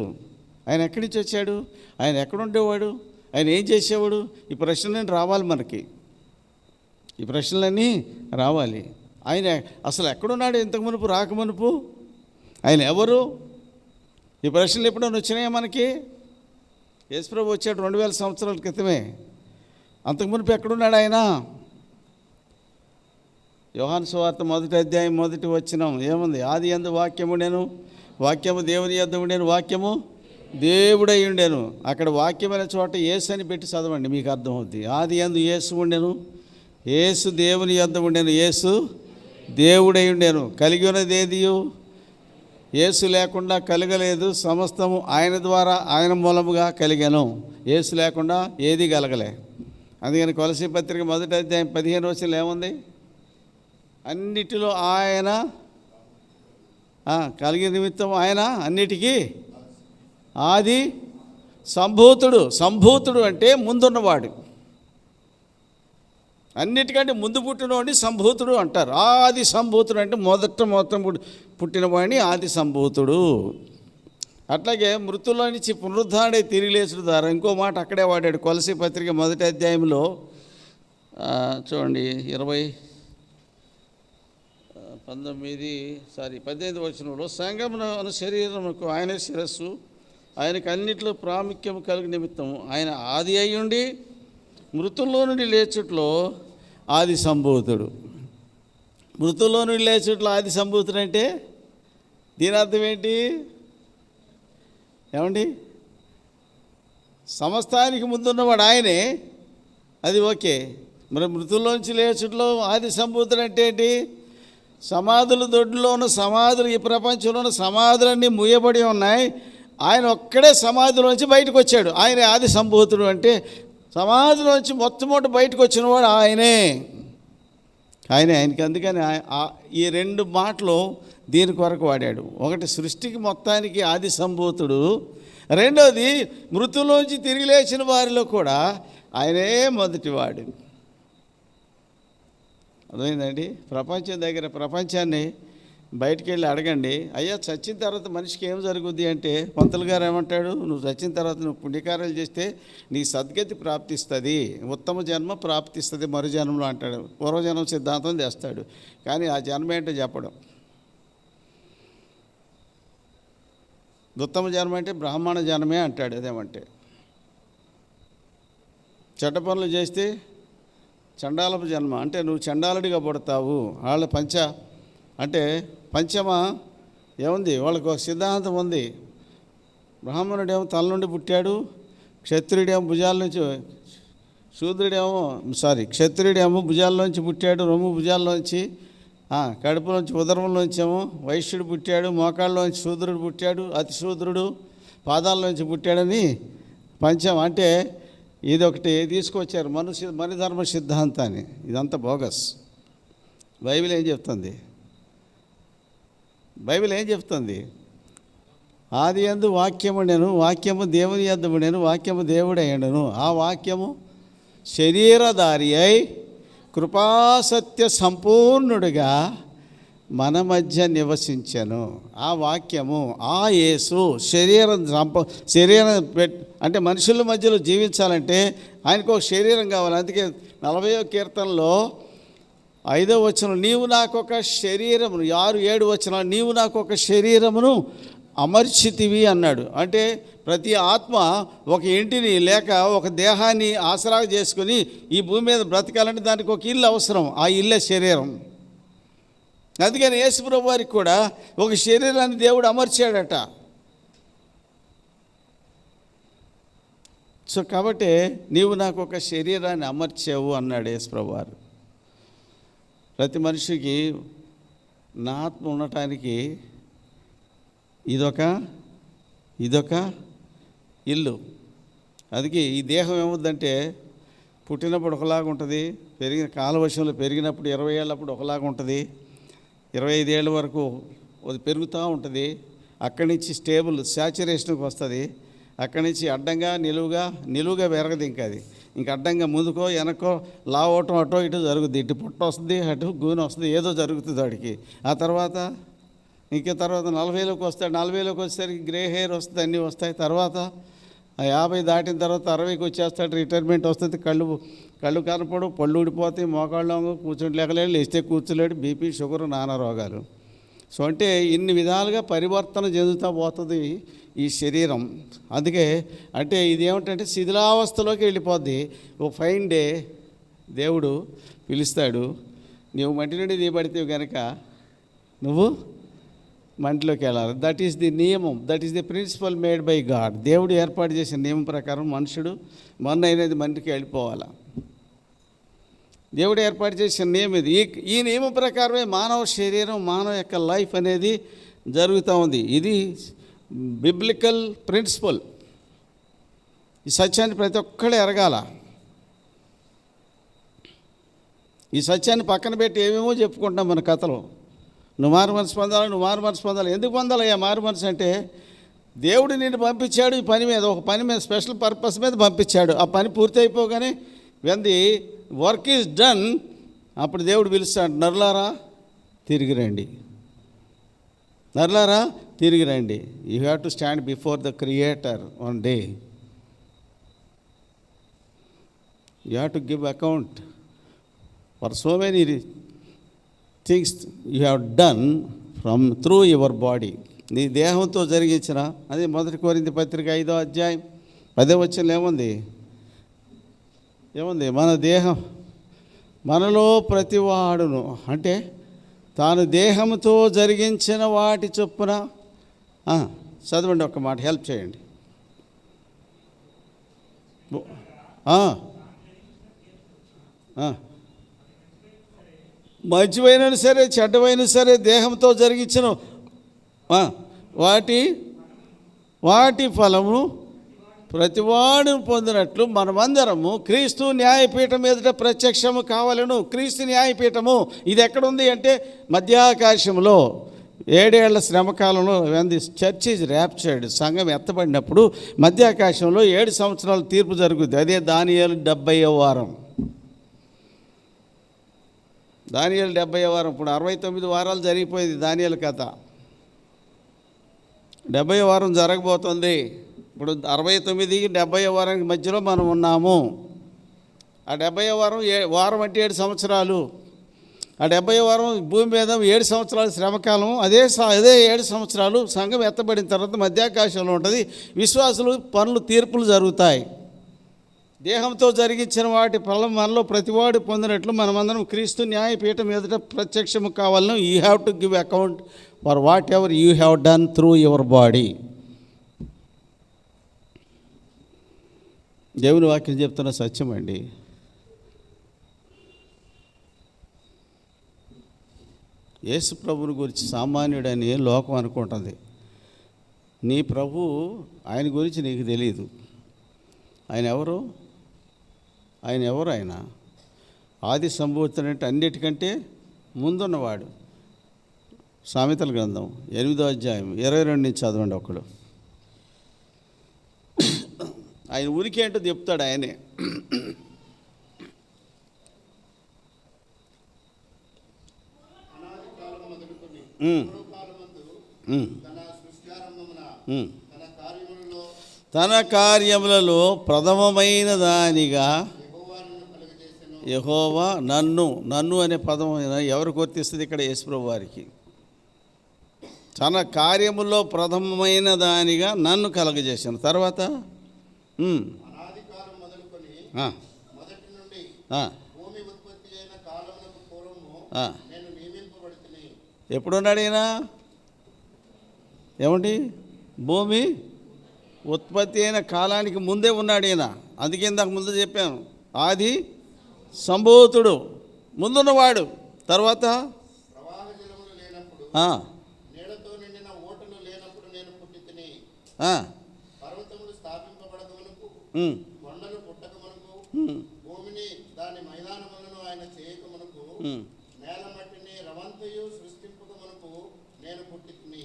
ఆయన ఎక్కడి నుంచి వచ్చాడు? ఆయన ఎక్కడుండేవాడు? ఆయన ఏం చేసేవాడు? ఈ ప్రశ్నలన్నీ రావాలి మనకి. ఈ ప్రశ్నలన్నీ రావాలి. ఆయన అసలు ఎక్కడున్నాడు? ఇంతకు మునుపు రాకమునుపు ఆయన ఎవరు? ఈ ప్రశ్నలు ఎప్పుడైనా వచ్చినాయా మనకి? యేసుప్రభు వచ్చాడు 2000 సంవత్సరాల క్రితమే. అంతకు మునుపు ఎక్కడున్నాడు ఆయన? యోహాను సువార్త 1వ అధ్యాయం 1వ వచనం ఏముంది? ఆది యందు వాక్యము ఉండెను, వాక్యము దేవుని యొద్ద ఉండెను, వాక్యము దేవుడై ఉండెను. అక్కడ వాక్యమైన చోట యేసు అని పెట్టి చదవండి, మీకు అర్థమవుద్ది. ఆది యందు యేసు ఉండెను, యేసు దేవుని యొద్ద ఉండెను, యేసు దేవుడై ఉండెను. కలిగి ఉన్నది ఏదియు యేసు లేకుండా కలగలేదు. సమస్తము ఆయన ద్వారా ఆయన మూలముగా కలిగాను. యేసు లేకుండా ఏది కలగలే. అందుకని కొలసీ పత్రిక మొదటి అధ్యాయం 15 వచనంలో ఏముంది? అన్నిటిలో ఆయన కలిగిన నిమిత్తం ఆయన అన్నిటికీ ఆది సంభూతుడు. సంభూతుడు అంటే ముందున్నవాడు, అన్నిటికంటే ముందు పుట్టినవాడిని సంభూతుడు అంటారు. ఆది సంభూతుడు అంటే మొత్తం పుట్టినవాడిని ఆది సంభూతుడు. అట్లాగే మృతుల్లో నుంచి పునరుద్ధారణే తిరిగి లేచుడు ద్వారా ఇంకో మాట అక్కడే వాడాడు. కొలసీ పత్రిక మొదటి అధ్యాయంలో చూడండి 18 వచనంలో, సంఘమును శరీరముకు ఆయనే శిరస్సు, ఆయనకు అన్నిట్లో ప్రాముఖ్యం కలిగిన నిమిత్తం ఆయన ఆది అయ్యుండి మృతుల్లో నుండి లేచుట్లో ఆది సంభూతుడు. మృతుల్లో నుండి లేచుట్లో ఆది సంభూతుడు అంటే దీని అర్థం ఏంటి? ఏమండి? సమస్తానికి ముందున్నవాడు ఆయనే, అది ఓకే. మరి మృతుల్లోంచి లేచుట్లో ఆది సంభూతుడు అంటే ఏంటి? సమాధుల దొడ్లో ఉన్న సమాధులు, ఈ ప్రపంచంలో ఉన్న సమాధులన్నీ మూయబడి ఉన్నాయి, ఆయన ఒక్కడే సమాధిలోంచి బయటకు వచ్చాడు. ఆయన ఆది సంభూతుడు అంటే సమాధిలోంచి మొట్టమొదటి బయటకు వచ్చినవాడు ఆయనకి. అందుకని ఈ 2 మాటలు దీని కొరకు వాడాడు. ఒకటి సృష్టికి మొత్తానికి ఆది సంభూతుడు, రెండోది మృతులోంచి తిరిగి లేచిన వారిలో కూడా ఆయనే మొదటివాడు. అర్థమైందండి? ప్రపంచాన్ని బయటికి వెళ్ళి అడగండి, అయ్యా చచ్చిన తర్వాత మనిషికి ఏం జరుగుద్ది అంటే పంతులు గారు ఏమంటాడు? నువ్వు చచ్చిన తర్వాత నువ్వు పుణ్యకార్యాలు చేస్తే నీకు సద్గతి ప్రాప్తిస్తుంది, ఉత్తమ జన్మ ప్రాప్తిస్తుంది మరు జన్మలో అంటాడు. పూర్వజన్మ సిద్ధాంతం చేస్తాడు, కానీ ఆ జన్మ ఏంటో చెప్పడం. ఉత్తమ జన్మ అంటే బ్రాహ్మణ జన్మే అంటాడు. అదేమంటే చెడ్డ పనులు చేస్తే చండాలపు జన్మ అంటే నువ్వు చండాలుడిగా పుడతావు. వాళ్ళ అంటే పంచమ ఏముంది? వాళ్ళకు ఒక సిద్ధాంతం ఉంది. బ్రాహ్మణుడేమో తల నుండి పుట్టాడు, క్షత్రియుడేమో భుజాల నుంచి, క్షత్రియుడేమో భుజాల్లోంచి పుట్టాడు, రొమ్ము భుజాల్లోంచి, కడుపులోంచి ఉదరంలోంచేమో వైశ్యుడు పుట్టాడు, మోకాళ్ళలోంచి శూద్రుడు పుట్టాడు, అతి శూద్రుడు పాదాల్లోంచి పుట్టాడని పంచం. అంటే ఇదొకటి తీసుకొచ్చారు మనుధర్మ సిద్ధాంతాన్ని. ఇదంతా బోగస్. బైబిల్ ఏం చెప్తుంది? ఆది యందు వాక్యము నేను, వాక్యము దేవుని యొద్దకు నేను, వాక్యము దేవుడయ్యను. ఆ వాక్యము శరీరధారి అయి కృపాసత్య సంపూర్ణుడిగా మన మధ్య నివసించను. ఆ వాక్యము, ఆ యేసు శరీరం అంటే మనుషుల మధ్యలో జీవించాలంటే ఆయనకు ఒక శరీరం కావాలి. అందుకే 40వ కీర్తనలో 5వ వచనం, నీవు నాకొక శరీరమును, 6-7 వచనాలు, నీవు నాకు ఒక శరీరమును అమర్చితివి అన్నాడు. అంటే ప్రతి ఆత్మ ఒక ఇంటిని లేక ఒక దేహాన్ని ఆసరాగా చేసుకుని ఈ భూమి మీద బ్రతకాలంటే దానికి ఒక ఇల్లు అవసరం. ఆ ఇల్లే శరీరం. అందుకని యేసుప్రభు వారికి కూడా ఒక శరీరాన్ని దేవుడు అమర్చాడట. సో కాబట్టి నీవు నాకు ఒక శరీరాన్ని అమర్చావు అన్నాడు యేసుప్రభు వారు. ప్రతి మనిషికి నా ఆత్మ ఉండటానికి ఇదొక ఇల్లు. అందుకే ఈ దేహం ఏముందంటే పుట్టినప్పుడు ఒకలాగా ఉంటుంది, కాలవశంలో పెరిగినప్పుడు 20 ఏళ్ళప్పుడు ఒకలాగా ఉంటుంది, 25 ఏళ్ళ వరకు అది పెరుగుతూ ఉంటుంది. అక్కడి నుంచి స్టేబుల్ శాచురేషన్కి వస్తుంది. అక్కడి నుంచి అడ్డంగా నిలువుగా పెరగదు. ఇంకా అడ్డంగా ముందుకో వెనకో లావటం అటో ఇటు జరుగుద్ది. ఇటు పుట్ట వస్తుంది, అటు గూనె వస్తుంది, ఏదో జరుగుతుంది వాడికి. ఆ తర్వాత 40లోకి వస్తాడు. 40లోకి వచ్చేసరికి గ్రే హెయిర్ వస్తుంది, అన్నీ వస్తాయి. తర్వాత 50 దాటిన తర్వాత 60కి వచ్చేస్తాడు, రిటైర్మెంట్ వస్తుంది. కళ్ళు కనపడు, పళ్ళు ఊడిపోతాయి, మోకాళ్ళు కూర్చుంటలేకలేడు, లేస్తే కూర్చోలేడు, బీపీ షుగర్ నానా రోగాలు. సో అంటే ఇన్ని విధాలుగా పరివర్తన చెందుతూ పోతుంది ఈ శరీరం. అందుకే అంటే ఇది ఏమిటంటే శిథిలావస్థలోకి వెళ్ళిపోద్ది. ఓ ఫైన్ డే దేవుడు పిలుస్తాడు, నువ్వు మట్టి నుండి తీయబడితే కనుక నువ్వు మంటిలోకి వెళ్ళాలి. దట్ ఈస్ ది నియమం, that is the principle made by God. దేవుడు ఏర్పాటు చేసిన నియమం ప్రకారం మనుషుడు అనేది మంటికి వెళ్ళిపోవాలి. దేవుడు ఏర్పాటు చేసిన నియమం ఇది. ఈ నియమం ప్రకారమే మానవ శరీరం, మానవ యొక్క లైఫ్ అనేది జరుగుతూ ఉంది. ఇది బిబ్లికల్ ప్రిన్సిపల్. ఈ సత్యాన్ని ప్రతి ఒక్కళ్ళు ఎరగాల. ఈ సత్యాన్ని పక్కన పెట్టి ఏమేమో చెప్పుకుంటాం మన కథలో. నువ్వు మారు మనసు పొందాలి, నువ్వు మారు మనసు పొందాలి. ఎందుకు పొందాలయ్యా మారు మనసు అంటే, దేవుడు నిన్ను పంపించాడు ఈ పని మీద, ఒక పని మీద, స్పెషల్ పర్పస్ మీద పంపించాడు. ఆ పని పూర్తి అయిపోగానే when the work is done, అప్పుడు దేవుడు పిలుస్తాడు, నరులారా తిరిగి రండి, నరులారా తిరిగి రండి. You have to stand before the creator one day. You have to give account for so many things you have done from through your body. నీ దేహంతో జరిగించిన, అదే 1 కొరింథీ పత్రిక 5వ అధ్యాయం 10వ వచనంలో ఏముంది? మన దేహం, మనలో ప్రతివాడును, అంటే తాను దేహంతో జరిగించిన వాటి చొప్పున. చదవండి ఒక్క మాట, హెల్ప్ చేయండి. మంచివైనా సరే చెడ్డవైనా సరే దేహంతో జరిగించిన వాటి ఫలము ప్రతివాడు పొందినట్లు మనమందరము క్రీస్తు న్యాయపీఠం ఎదుట ప్రత్యక్షము కావాలను. క్రీస్తు న్యాయపీఠము ఇది ఎక్కడుంది అంటే మధ్యాకాశంలో 7 ఏళ్ల శ్రమకాలంలో when the church is raptured, సంఘం ఎత్తబడినప్పుడు మధ్యాకాశంలో 7 సంవత్సరాల తీర్పు జరుగుద్ది. అదే దానియేలు 70వ వారం. దానియేలు 70వ వారం. ఇప్పుడు 69 వారాలు జరిగిపోయింది దానియేలు కథ. 70వ వారం జరగబోతుంది. ఇప్పుడు 69కి 70వ వారానికి మధ్యలో మనం ఉన్నాము. ఆ 70వ వారం అంటే 7 సంవత్సరాలు. ఆ 70వ వారం భూమి మీద 7 సంవత్సరాల శ్రమకాలం. అదే 7 సంవత్సరాలు సంఘం ఎత్తబడిన తర్వాత మధ్యాకాశంలో ఉంటుంది. విశ్వాసులు పనులు తీర్పులు జరుగుతాయి. దేహంతో జరిగించిన వాటి ఫలం మనలో ప్రతివాడు పొందినట్లు మనమందరం క్రీస్తు న్యాయపీఠం ఎదుట ప్రత్యక్షము కావాలను. You have to give account for whatever you have done through your body. దేవుని వాక్యం చెప్తున్న సత్యం అండి. యేసు ప్రభుని గురించి సామాన్యుడని లోకం అనుకుంటుంది. నీ ప్రభు ఆయన గురించి నీకు తెలియదు. ఆయన ఎవరు? ఆయన ఆది సంభూతుడు అంటే అన్నిటికంటే ముందున్నవాడు. సామెతల గ్రంథం 8వ అధ్యాయం 22 నుంచి చదవండి ఒకడు. ఆయన ఉనికి ఏంటో చెప్తాడు ఆయనే. తన కార్యములలో ప్రథమమైన దానిగా యెహోవా నన్ను అనే పదం ఎవరికి వర్తిస్తుంది ఇక్కడ? యేసుప్రభు వారికి. తన కార్యములో ప్రథమమైన దానిగా నన్ను కలగజేశాను. తర్వాత ఎప్పుడున్నాడు ఈయన? ఏమండి? భూమి ఉత్పత్తి అయిన కాలానికి ముందే ఉన్నాడు ఈయన. అందుకే ఇందాక ముందు చెప్పాను, ఆది సంభూతుడు, ముందున్నవాడు. తర్వాత భూమిని దాని మైదానములను ఆయన చేయకమునకు నేల మట్టిని రవంతయు సృష్టింపకమునకు నేను పుట్టితిని.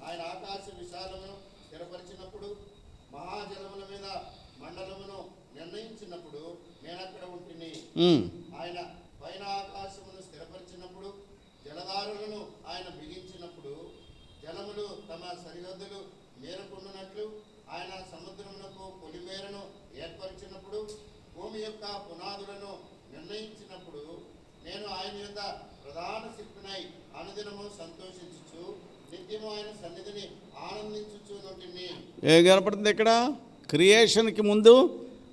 ఆయన ఆకాశ విశాలమును స్థిరపరిచినప్పుడు, మహాజలముల మీద మండలమును నిర్ణయించినప్పుడు నేను అక్కడ ఉంటిని. ఆయన పైన ఆకాశమును స్థిరపరిచినప్పుడు, జలధారులను ఆయన బిగించినప్పుడు, జలములు తమ సరిహద్దులు మేరకుండునట్లు ఆయన సముద్రమునకు పొలిమేరను ఏర్పరిచినప్పుడు, భూమి యొక్క పునాదులను నిర్ణయించినప్పుడు నేను ఆయన యొక్క ప్రధాన శిల్పినై అనుదినము సంతోషించుచు నిత్యము ఆయన సన్నిధిని ఆనందించుచు నుంటిని. ఏం కనపడుతుంది ఇక్కడ? క్రియేషన్కి ముందు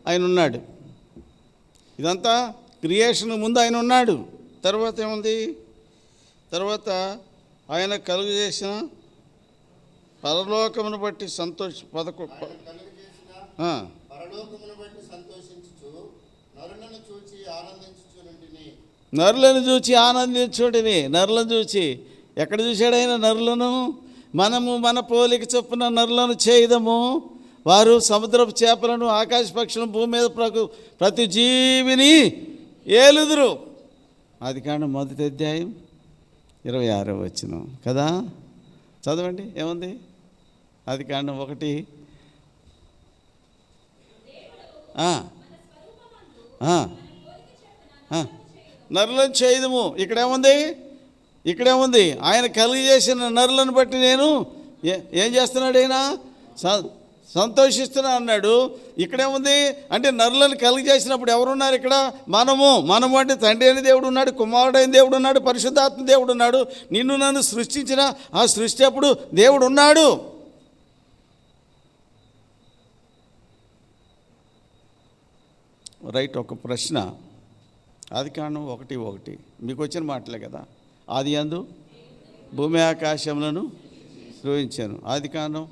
ఆయన ఉన్నాడు. ఇదంతా క్రియేషన్ ముందు ఆయన ఉన్నాడు. తర్వాత ఏముంది? తర్వాత ఆయన కలుగు చేసిన పరలోకమును బట్టి పరలోకమును బట్టి సంతోషించుచు నరులను చూచి ఆనందించుచు నుంటిని. నరులను చూచి ఆనందించుడిని. నరులను చూచి ఎక్కడ చూశాడు ఆయన? నరులను మనము మన పోలిక చొప్పున నరులను చేయదము. వారు సముద్రపు చేపలను, ఆకాశ పక్షులను, భూమి మీద ప్రతి జీవిని ఏలుదురు. ఆదికాండం 1వ అధ్యాయం 26వ వచనం కదా, చదవండి. ఏముంది? ఆదికాండం 1. నరులను చేయదుము. ఇక్కడేముంది? ఆయన కలిగజేసిన నరులను బట్టి నేను ఏం చేస్తున్నాడు? ఆయన సంతోషిస్తున్నా అన్నాడు. ఇక్కడేముంది అంటే నరులను కలిగజేసినప్పుడు ఎవరున్నారు ఇక్కడ? మనము అంటే తండ్రి అయిన దేవుడు ఉన్నాడు, కుమారుడు అయిన దేవుడు ఉన్నాడు, పరిశుద్ధాత్మ దేవుడు ఉన్నాడు. నిన్ను నన్ను సృష్టించిన ఆ సృష్టి అప్పుడు దేవుడు ఉన్నాడు. రైట్. ఒక ప్రశ్న. ఆదికాండం 1:1 మీకు వచ్చిన మాటలే కదా. ఆదియందు భూమి ఆకాశములను సృజించాను. ఆదికాండం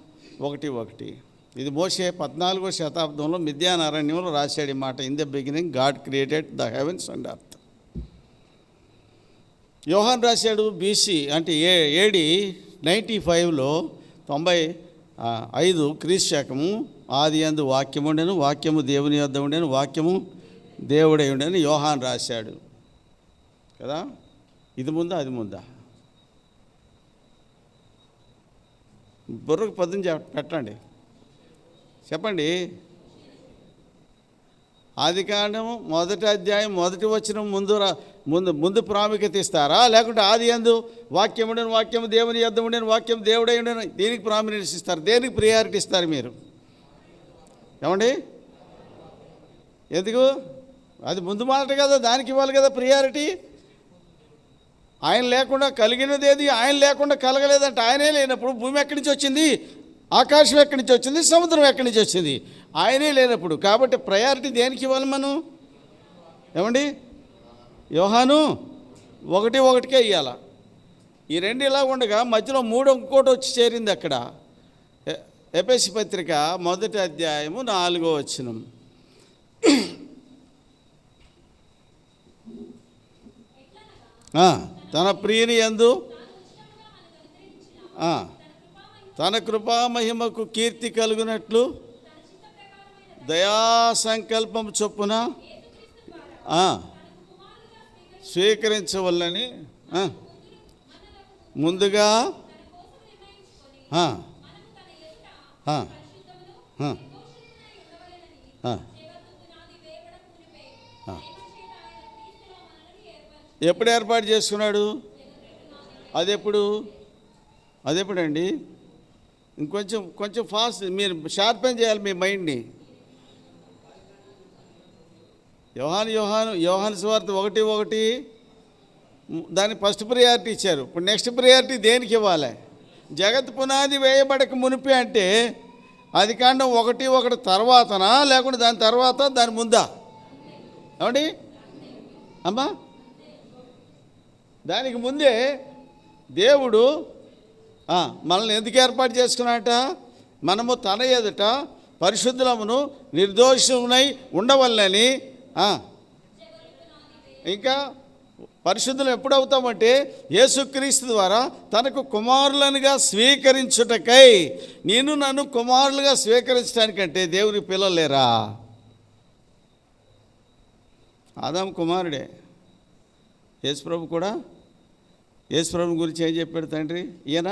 1:1. ఇది మోషే 14వ శతాబ్దంలో మిద్యాన్ అరణ్యంలో రాశాడు ఈ మాట. In the beginning God created the heavens and earth. యోహాన్ రాశాడు బీసీ అంటే AD 95లో 95 క్రీస్తు శకము. ఆదియందు వాక్యము ఉండెను, వాక్యము దేవుని యొద్ద ఉండెను, వాక్యము దేవుడై ఉండెను యోహాన్ రాశాడు కదా. ఇది ముందా అది ముందా? బుర్రకు పద్దుని పెట్టండి, చెప్పండి. ఆదికాండం 1వ అధ్యాయం 1వ వచనం ముందు ప్రాముఖ్యత ఇస్తారా, లేకుంటే ఆదియందు వాక్యం ఉండను, వాక్యం దేవుని యొద్ద ఉండను, వాక్యం దేవుడై ఉండను దీనికి ప్రాముఖ్యత ఇస్తారు? దేనికి ప్రియారిటీ ఇస్తారు మీరు? ఏమండి? ఎందుకు? అది ముందు మాట కదా, దానికి ఇవ్వాలి కదా ప్రియారిటీ. ఆయన లేకుండా కలిగినది ఏది? ఆయన లేకుండా కలగలేదంటే ఆయనే లేనప్పుడు భూమి ఎక్కడి నుంచి వచ్చింది? ఆకాశం ఎక్కడి నుంచి వచ్చింది? సముద్రం ఎక్కడి నుంచి వచ్చింది? ఆయనే లేనప్పుడు. కాబట్టి ప్రయారిటీ దేనికి ఇవ్వాలి మనం? ఏమండి? యోహాను 1:1కే ఇవ్వాల. ఈ 2 ఇలా ఉండగా మధ్యలో 3 ఇంకోటి వచ్చి చేరింది అక్కడ. ఎఫెసీ పత్రిక 1వ అధ్యాయము 4వ వచనం. తన ప్రియుని యందు తన కృపామహిమకు కీర్తి కలుగునట్లు దయా సంకల్పం చొప్పున స్వీకరించవల్లని ముందుగా ఎప్పుడు ఏర్పాటు చేసుకున్నాడు? అదెప్పుడండి? కొంచెం ఫాస్ట్ మీరు షార్పెన్ చేయాలి మీ మైండ్ని. యోహాను సువార్త 1:1 దానికి ఫస్ట్ ప్రియారిటీ ఇచ్చారు. ఇప్పుడు నెక్స్ట్ ప్రియారిటీ దేనికి ఇవ్వాలి? జగత్ పునాది వేయబడక మునిపి అంటే ఆదికాండం 1:1 తర్వాతనా, లేకుంటే దాని తర్వాత దాని ముందా? ఏమండి అమ్మా? దానికి ముందే దేవుడు మనల్ని ఎందుకు ఏర్పాటు చేసుకున్నట? మనము తన ఎదుట పరిశుద్ధులమును నిర్దోషమునై ఉండవల్లని. ఇంకా పరిశుద్ధులు ఎప్పుడు అవుతామంటే యేసుక్రీస్తు ద్వారా తనకు కుమారులనుగా స్వీకరించుటకై. నేను నన్ను కుమారులుగా స్వీకరించడానికంటే దేవునికి పిల్లలు లేరా? ఆదాం కుమారుడే. యేసుప్రభు కూడా యేసుప్రభు గురించి ఏం చెప్పాడు తండ్రి? ఈయన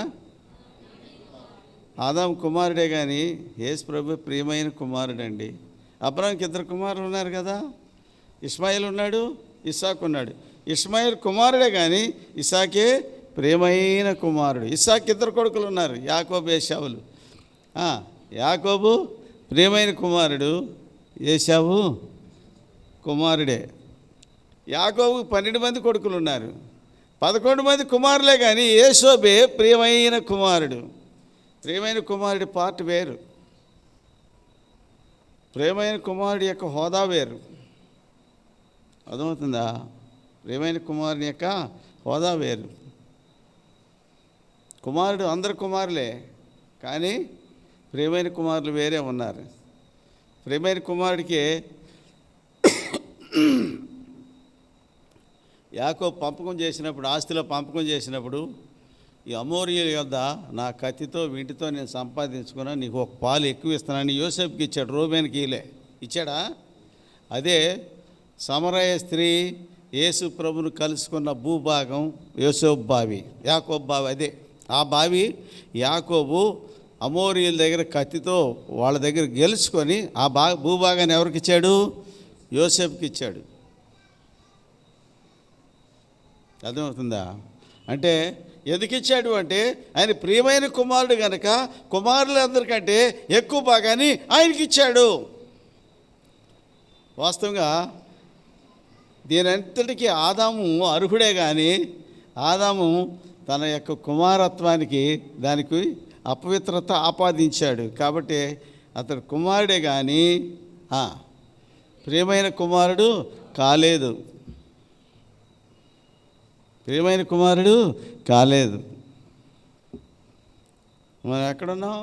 ఆదాం కుమారుడే కానీ యేసుప్రభు ప్రియమైన కుమారుడు అండి. అబ్రాహాంకి 2 కుమారులు ఉన్నారు కదా. ఇస్మాయిల్ ఉన్నాడు, ఇస్సాకు ఉన్నాడు. ఇస్మాయిల్ కుమారుడే కానీ ఇస్సాకే ప్రియమైన కుమారుడు. ఇస్సాకు 2 కొడుకులు ఉన్నారు, యాకోబు ఏశావులు. యాకోబు ప్రియమైన కుమారుడు, ఏశావు కుమారుడే. యాకోబు 12 మంది కొడుకులు ఉన్నారు, 11 మంది కుమారులే కానీ యేసోబే ప్రియమైన కుమారుడు. ప్రియమైన కుమారుడి పార్ట్ వేరు, ప్రియమైన కుమారుడి యొక్క హోదా వేరు. అర్థమవుతుందా? ప్రియమైన కుమారుని యొక్క హోదా వేరు. కుమారుడు అందరు కుమారులే కానీ ప్రియమైన కుమారులు వేరే ఉన్నారు. ప్రియమైన కుమారుడికి యాకోబు పంపకం చేసినప్పుడు, ఆస్తిలో పంపకం చేసినప్పుడు, ఈ అమోరీయుల యొద్ద నా కత్తితో వీటితో నేను సంపాదించుకున్నా, నీకు ఒక పాలు ఎక్కువ ఇస్తున్నాను యోసేపుకి ఇచ్చాడు, రూబేన్కి ఇచ్చాడా? అదే సమరయ స్త్రీ యేసు ప్రభును కలుసుకున్న భూభాగం యోసేపు బావి, యాకోబు బావి. అదే ఆ బావి యాకోబు అమోరీయుల దగ్గర కత్తితో వాళ్ళ దగ్గర గెలుచుకొని ఆ భూభాగాన్ని ఎవరికి ఇచ్చాడు? యోసేపుకి ఇచ్చాడు. అర్థమవుతుందా? అంటే ఎందుకు ఇచ్చాడు అంటే ఆయన ప్రియమైన కుమారుడు కనుక కుమారులందరికంటే ఎక్కువ భాగాన్ని ఆయనకి ఇచ్చాడు. వాస్తవంగా దీనంతటికీ ఆదాము అర్హుడే, కానీ ఆదాము తన యొక్క కుమారత్వానికి దానికి అపవిత్రత ఆపాదించాడు. కాబట్టి అతడు కుమారుడే కానీ ప్రియమైన కుమారుడు కాలేదు. ప్రియమైన కుమారుడు కాలేదు. మనం ఎక్కడున్నాం?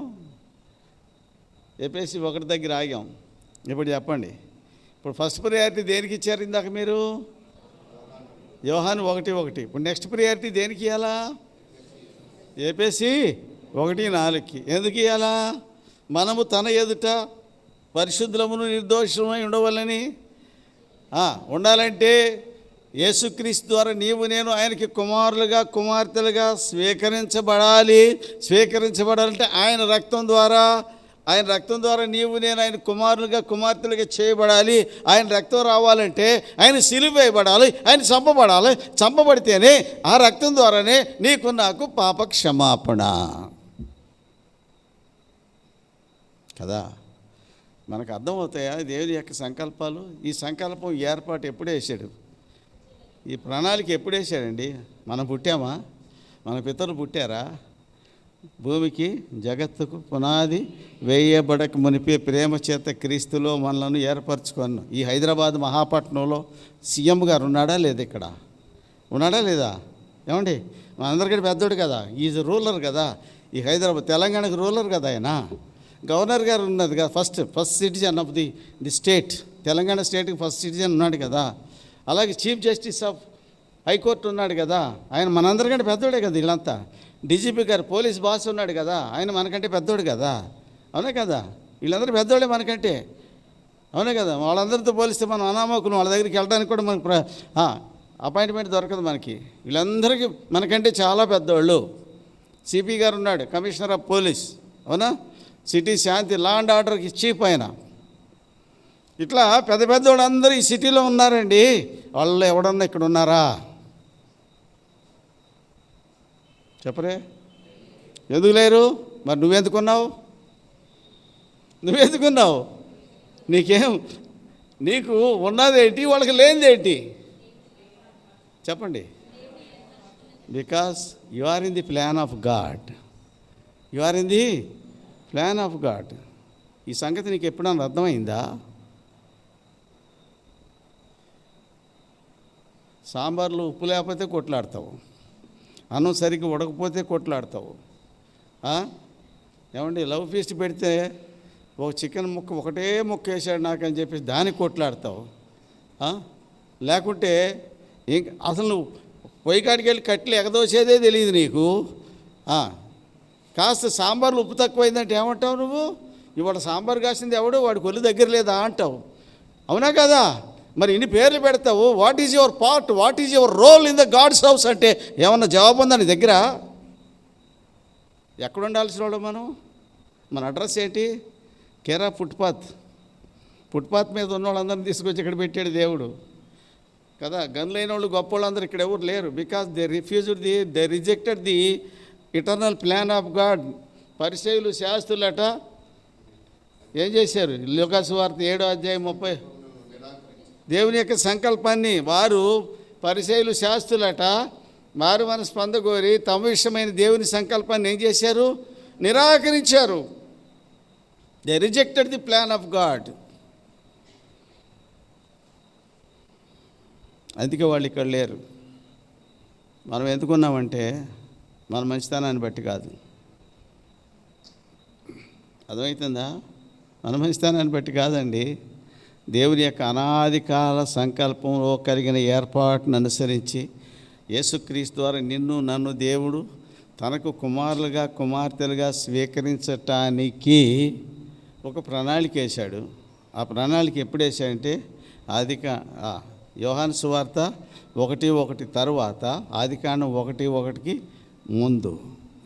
ఎఫెసీ 1 దగ్గర ఆగాం. ఇప్పుడు చెప్పండి, ఇప్పుడు ఫస్ట్ ప్రియారిటీ దేనికి ఇచ్చారు ఇందాక మీరు? యోహాను 1:1. ఇప్పుడు నెక్స్ట్ ప్రియారిటీ దేనికి ఇవ్వాలా? ఎఫెసీ 1:4కి. ఎందుకు ఇవ్వాలా? మనము తన ఎదుట పరిశుద్ధులమును నిర్దోషమై ఉండవాలని ఉండాలంటే యేసుక్రీస్తు ద్వారా నీవు నేను ఆయనకి కుమారులుగా కుమార్తెలుగా స్వీకరించబడాలంటే ఆయన రక్తం ద్వారా నీవు నేను ఆయన కుమారులుగా కుమార్తెలుగా చేయబడాలి. ఆయన రక్తం రావాలంటే ఆయన సిలువ వేయబడాలి, ఆయన చంపబడితేనే ఆ రక్తం ద్వారానే నీకు నాకు పాప క్షమాపణ కదా. మనకు అర్థమవుతాయా దేవుని యొక్క సంకల్పాలు? ఈ సంకల్పం ఏర్పాటు ఎప్పుడు వేసాడు? ఈ ప్రణాళిక ఎప్పుడు వేసాడండి? మనం పుట్టామా? మన పితరులు పుట్టారా? భూమికి జగత్తుకు పునాది వేయబడక మునిపే ప్రేమ చేత క్రీస్తులో మనలను ఏర్పరచుకున్నాం. ఈ హైదరాబాద్ మహాపట్నంలో సీఎం గారు ఉన్నాడా లేదా? ఇక్కడ ఉన్నాడా లేదా? ఏమండి, మనందరికంటే పెద్దోడు కదా, ఈజ్ రూలర్ కదా. ఈ హైదరాబాద్ తెలంగాణకు రూలర్ కదా ఆయన. గవర్నర్ గారు ఉన్నది కదా, first citizen of the state. Telangana స్టేట్కి ఫస్ట్ సిటిజన్ ఉన్నాడు కదా. అలాగే చీఫ్ జస్టిస్ ఆఫ్ హైకోర్టు ఉన్నాడు కదా, ఆయన మనందరికంటే పెద్దోడే కదా. వీళ్ళంతా డీజీపీ గారు పోలీస్ బాస్ ఉన్నాడు కదా, ఆయన మనకంటే పెద్దోడు కదా. అవునే కదా? వీళ్ళందరూ పెద్దోడే మనకంటే. అవునే కదా? వాళ్ళందరితో పోలిస్తే మనం అనామకులు, వాళ్ళ దగ్గరికి వెళ్ళడానికి కూడా మనకు అపాయింట్మెంట్ దొరకదు మనకి. వీళ్ళందరికీ మనకంటే చాలా పెద్దోళ్ళు. సిపి గారు ఉన్నాడు, కమిషనర్ ఆఫ్ పోలీస్. అవునా? సిటీ శాంతి లా అండ్ ఆర్డర్కి చీఫ్ ఆయన. ఇట్లా పెద్ద పెద్దోళ్ళు అందరూ ఈ సిటీలో ఉన్నారండి. వాళ్ళు ఎవడన్నా ఇక్కడ ఉన్నారా? చెప్పరే, ఎందుకు లేరు? మరి నువ్వెందుకున్నావు? నీకు ఉన్నదేంటి, వాళ్ళకి లేనిదేంటి? చెప్పండి. Because you are in the plan of God. ఈ సంగతి నీకు ఎప్పుడన్నా అర్థమైందా? సాంబార్లో ఉప్పు లేకపోతే కొట్లాడతావు, అన్నం సరిగ్గా ఉడకపోతే కొట్లాడతావు. ఏమండి, లవ్ ఫీస్ట్ పెడితే ఒక చికెన్ ముక్క ఒకటే ముక్క వేసాడు నాకని చెప్పేసి దానికి కొట్లాడతావు. లేకుంటే అసలు నువ్వు పొయ్యి కాడికి వెళ్ళి కట్టెలు ఎగదోసేదే తెలియదు నీకు. కాస్త సాంబార్లు ఉప్పు తక్కువైందంటే ఏమంటావు నువ్వు? ఇవాళ సాంబార్ కాసింది ఎవడు, వాడి కొల్లు దగ్గర లేదా అంటావు. అవునా కదా? మరి ఇన్ని పేర్లు పెడతావు. What is your part, what is your role in the God's house అంటే ఏమన్నా జవాబు ఉందా నీ దగ్గర? ఎక్కడ ఉండాల్సిన వాడు మనం? మన అడ్రస్ ఏంటి? కేరా ఫుట్పాత్ మీద ఉన్న వాళ్ళందరినీ తీసుకొచ్చి ఇక్కడ పెట్టాడు దేవుడు కదా. గన్లైన వాళ్ళు గొప్ప వాళ్ళందరూ ఇక్కడ ఎవరు లేరు. Because they rejected the eternal plan of God. పరిసయ్యులు శాస్త్రులట ఏం చేశారు? లూకాసు వార్త 7:30 దేవుని యొక్క సంకల్పాన్ని వారు పరిసయ్యులు శాస్త్రులట మారు మనసు పొందగోరి తమ విషయమైన దేవుని సంకల్పాన్ని ఏం చేశారు? నిరాకరించారు. They rejected the plan of God. అందుకే వాళ్ళు ఇక్కడ లేరు. మనం ఎందుకున్నామంటే మన మంచితనాన్ని బట్టి కాదు. అర్థమవుతుందా? మన మంచితనాన్ని బట్టి కాదండి. దేవుని యొక్క అనాది కాల సంకల్పంలో కలిగిన ఏర్పాటును అనుసరించి యేసుక్రీస్తు ద్వారా నిన్ను నన్ను దేవుడు తనకు కుమారులుగా కుమార్తెలుగా స్వీకరించటానికి ఒక ప్రణాళిక వేశాడు. ఆ ప్రణాళిక ఎప్పుడు వేశాడంటే యోహాను సువార్త 1:1 తరువాత ఆదికాండం 1:1కి ముందు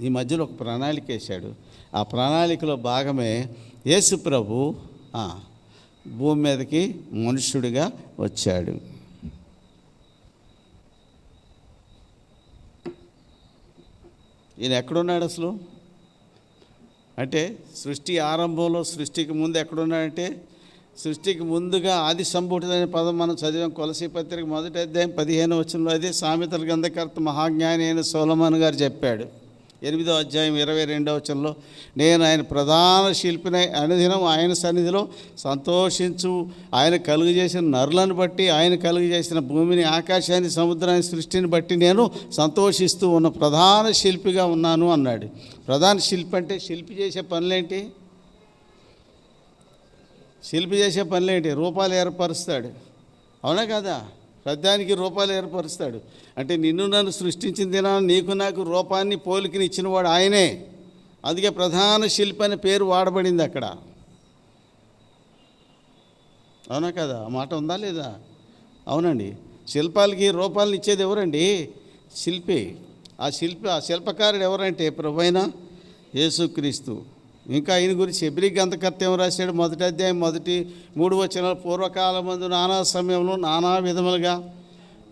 ఈ మధ్యలో ఒక ప్రణాళిక వేశాడు. ఆ ప్రణాళికలో భాగమే యేసు ప్రభు భూమి మీదకి మనుష్యుడిగా వచ్చాడు. ఈయన ఎక్కడున్నాడు అసలు అంటే సృష్టి ఆరంభంలో, సృష్టికి ముందు ఎక్కడున్నాడంటే, సృష్టికి ముందుగా ఆది సంభూతుడు అనే పదం మనం చదివాం. కొలసీ పత్రిక 1వ అధ్యాయం 15వ వచనంలో. అదే సామెతల గ్రంథకర్త మహాజ్ఞాని అయిన సొలొమోను గారు చెప్పాడు 8వ అధ్యాయం 22వ వచనంలో. నేను ఆయన ప్రధాన శిల్పిని, అనుదినం ఆయన సన్నిధిలో సంతోషించు. ఆయన కలుగు చేసిన నరులను బట్టి, ఆయన కలుగు చేసిన భూమిని, ఆకాశాన్ని, సముద్రాన్ని, సృష్టిని బట్టి నేను సంతోషిస్తూ ఉన్న ప్రధాన శిల్పిగా ఉన్నాను అన్నాడు. ప్రధాన శిల్పి అంటే శిల్పి చేసే పనులేంటి? శిల్పి చేసే పనులేంటి? రూపాలు ఏర్పరుస్తాడు, అవునా కదా? ప్రధానికి రూపాలు ఏర్పరుస్తాడు. అంటే నిన్ను నన్ను సృష్టించిన దినాన నీకు నాకు రూపాన్ని, పోలికని ఇచ్చినవాడు ఆయనే. అందుకే ప్రధాన శిల్పి అనే పేరు వాడబడింది అక్కడ, అవునా కదా? ఆ మాట ఉందా లేదా? అవునండి. శిల్పాలకి రూపాలను ఇచ్చేది ఎవరండి? శిల్పి. ఆ శిల్పకారుడు ఎవరంటే ప్రభువైన యేసుక్రీస్తు. ఇంకా ఆయన గురించి హెబ్రీ గ్రంథకర్త ఏం రాశాడు? 1వ అధ్యాయం 1-3 వచనాలు. పూర్వకాలమందు నానా సమయంలో నానా విధములుగా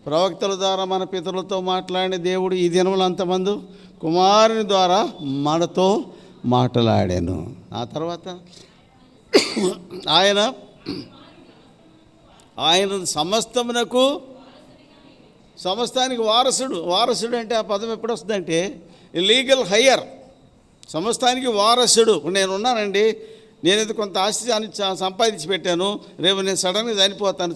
ప్రవక్తల ద్వారా మన పితరులతో మాట్లాడిన దేవుడు ఈ దినములు అంతమందు కుమారుని ద్వారా మనతో మాట్లాడాను. ఆ తర్వాత ఆయన సమస్తానికి వారసుడు. వారసుడు అంటే ఆ పదం ఎప్పుడు వస్తుందంటే లీగల్ హయ్యర్. సమస్తానికి వారసుడు. నేనున్నానండి, నేనైతే కొంత ఆస్తి సంపాదించి పెట్టాను, రేపు నేను సడన్గా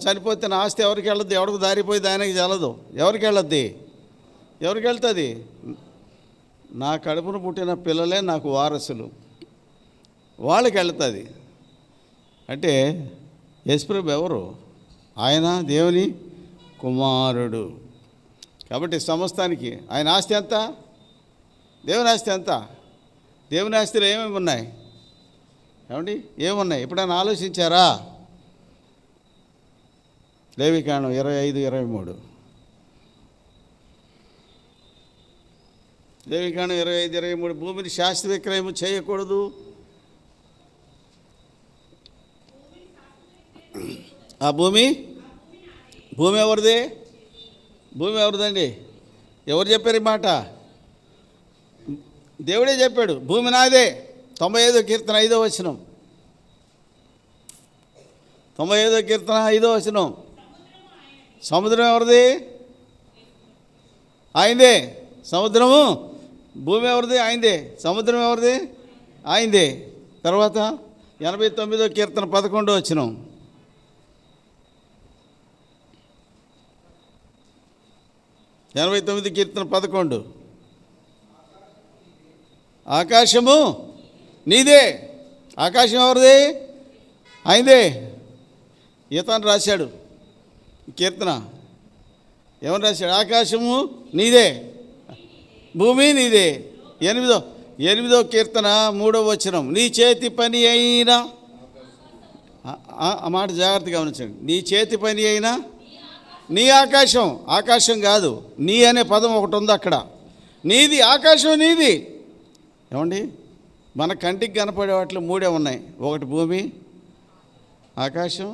చనిపోతే నా ఆస్తి ఎవరికి వెళ్ళద్దు? ఎవరికి దారిపోయి దానికి చల్లదు. ఎవరికి వెళ్ళద్ది? ఎవరికి వెళ్తుంది? నా కడుపును పుట్టిన పిల్లలే నాకు వారసులు, వాళ్ళకి వెళ్తుంది. అంటే యేసుప్రభు ఎవరు? ఆయన దేవుని కుమారుడు. కాబట్టి సమస్తానికి ఆయన ఆస్తి ఎంత? దేవుని ఆస్తి ఎంత? దేవుని ఆస్తిలో ఏమేమి ఉన్నాయి? ఏమండి ఏమున్నాయి? ఎప్పుడైనా ఆలోచించారా? లేవికాండం 25-23. లేవికాండం 25-23. భూమిని శాస్త్ర విక్రయం చేయకూడదు. ఆ భూమి ఎవరిది? భూమి ఎవరిదండి? ఎవరు చెప్పారు ఈ మాట? దేవుడే చెప్పాడు, భూమి నాదే. 95వ కీర్తన 5వ వచనం. 95వ కీర్తన 5వ వచనం. సముద్రం ఎవరిది? ఆయనదే. సముద్రము, భూమి ఎవరిది? ఆయనదే. సముద్రం ఎవరిది? ఆయనదే. తర్వాత 89వ కీర్తన 11వ వచనం. 89 కీర్తన 11. ఆకాశము నీదే. ఆకాశం ఎవరిది? ఆయనదే. ఈతను రాశాడు కీర్తన. ఏమని రాశాడు? ఆకాశము నీదే, భూమి నీదే. 8వ కీర్తన 3వ వచనం. నీ చేతి పని అయినా, ఆ మాట జాగ్రత్తగా గమనించండి. నీ చేతి పని అయినా నీ ఆకాశం. ఆకాశం కాదు, నీ అనే పదం ఒకటి ఉంది అక్కడ. నీది, ఆకాశం నీది. ఏమండి, మన కంటికి కనపడే వాటిలో 3 ఉన్నాయి. ఒకటి భూమి, ఆకాశం,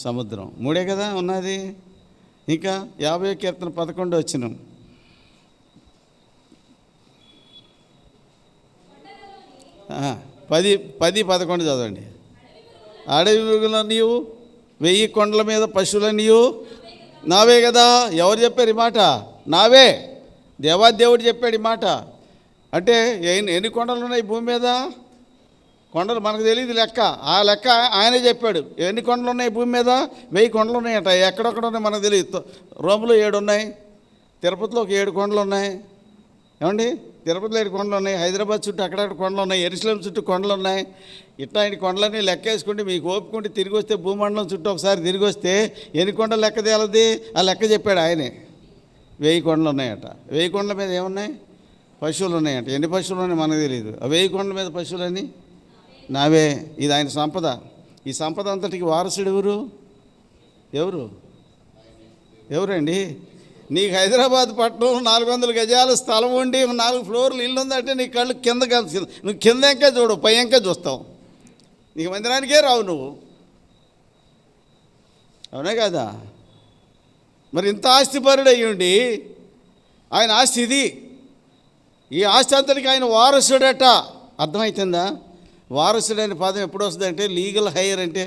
సముద్రం. 3 కదా ఉన్నది. ఇంకా 50వ కీర్తన 11వ వచనం. పది 11 చదవండి. అడవి మృగుల నీవు, 1000 కొండల మీద పశువుల నీవు నావే కదా. ఎవరు చెప్పారు ఈ మాట? నావే. దేవాదేవుడు చెప్పాడు ఈ మాట. అంటే ఎన్ని కొండలు ఉన్నాయి భూమి మీద? కొండలు మనకు తెలియదు లెక్క. ఆ లెక్క ఆయనే చెప్పాడు. ఎన్ని కొండలు ఉన్నాయి భూమి మీద? 1000 కొండలు ఉన్నాయట. ఎక్కడొక్కడ ఉన్నాయి మనకు తెలియదు. రోమ్లో 7 ఉన్నాయి, తిరుపతిలో ఒక 7 కొండలు ఉన్నాయి. ఏమండి, తిరుపతిలో 7 కొండలు ఉన్నాయి, హైదరాబాద్ చుట్టూ అక్కడక్కడ కొండలు ఉన్నాయి, ఎరుసలేం చుట్టూ కొండలు ఉన్నాయి. ఇట్లా ఇన్ని కొండలన్నీ లెక్క వేసుకుంటే మీకు ఓపుకుంటే తిరిగి వస్తే భూమండలం చుట్టూ ఒకసారి తిరిగి వస్తే ఎన్ని కొండలు లెక్క తేలది? ఆ లెక్క చెప్పాడు ఆయనే. 1000 కొండలు ఉన్నాయట. 1000 కొండల మీద ఏమున్నాయి? పశువులు ఉన్నాయంట. ఎన్ని పశువులు ఉన్నాయి మనకు తెలియదు. ఆ 1000 కొండల మీద పశువులని నావే. ఇది ఆయన సంపద. ఈ సంపద అంతటికి వారసుడు ఎవరు? ఎవరండి? నీకు హైదరాబాద్ పట్టణం 400 గజాల స్థలం ఉండి 4 ఫ్లోర్లు ఇల్లు ఉందంటే నీ కళ్ళు కింద నువ్వు కింద ఇంకా చూడు, పై ఇంకా చూస్తావు. నీకు మందిరానికే రావు నువ్వు. అవునే కదా? మరి ఇంత ఆస్తిపరుడు అయ్యుండి ఆయన ఆస్తి ఇది, ఈ ఆస్తి అంతటికి ఆయన వారసుడట. అర్థమవుతుందా? వారసుడు అనే పదం ఎప్పుడు వస్తుందంటే లీగల్ హైయర్ అంటే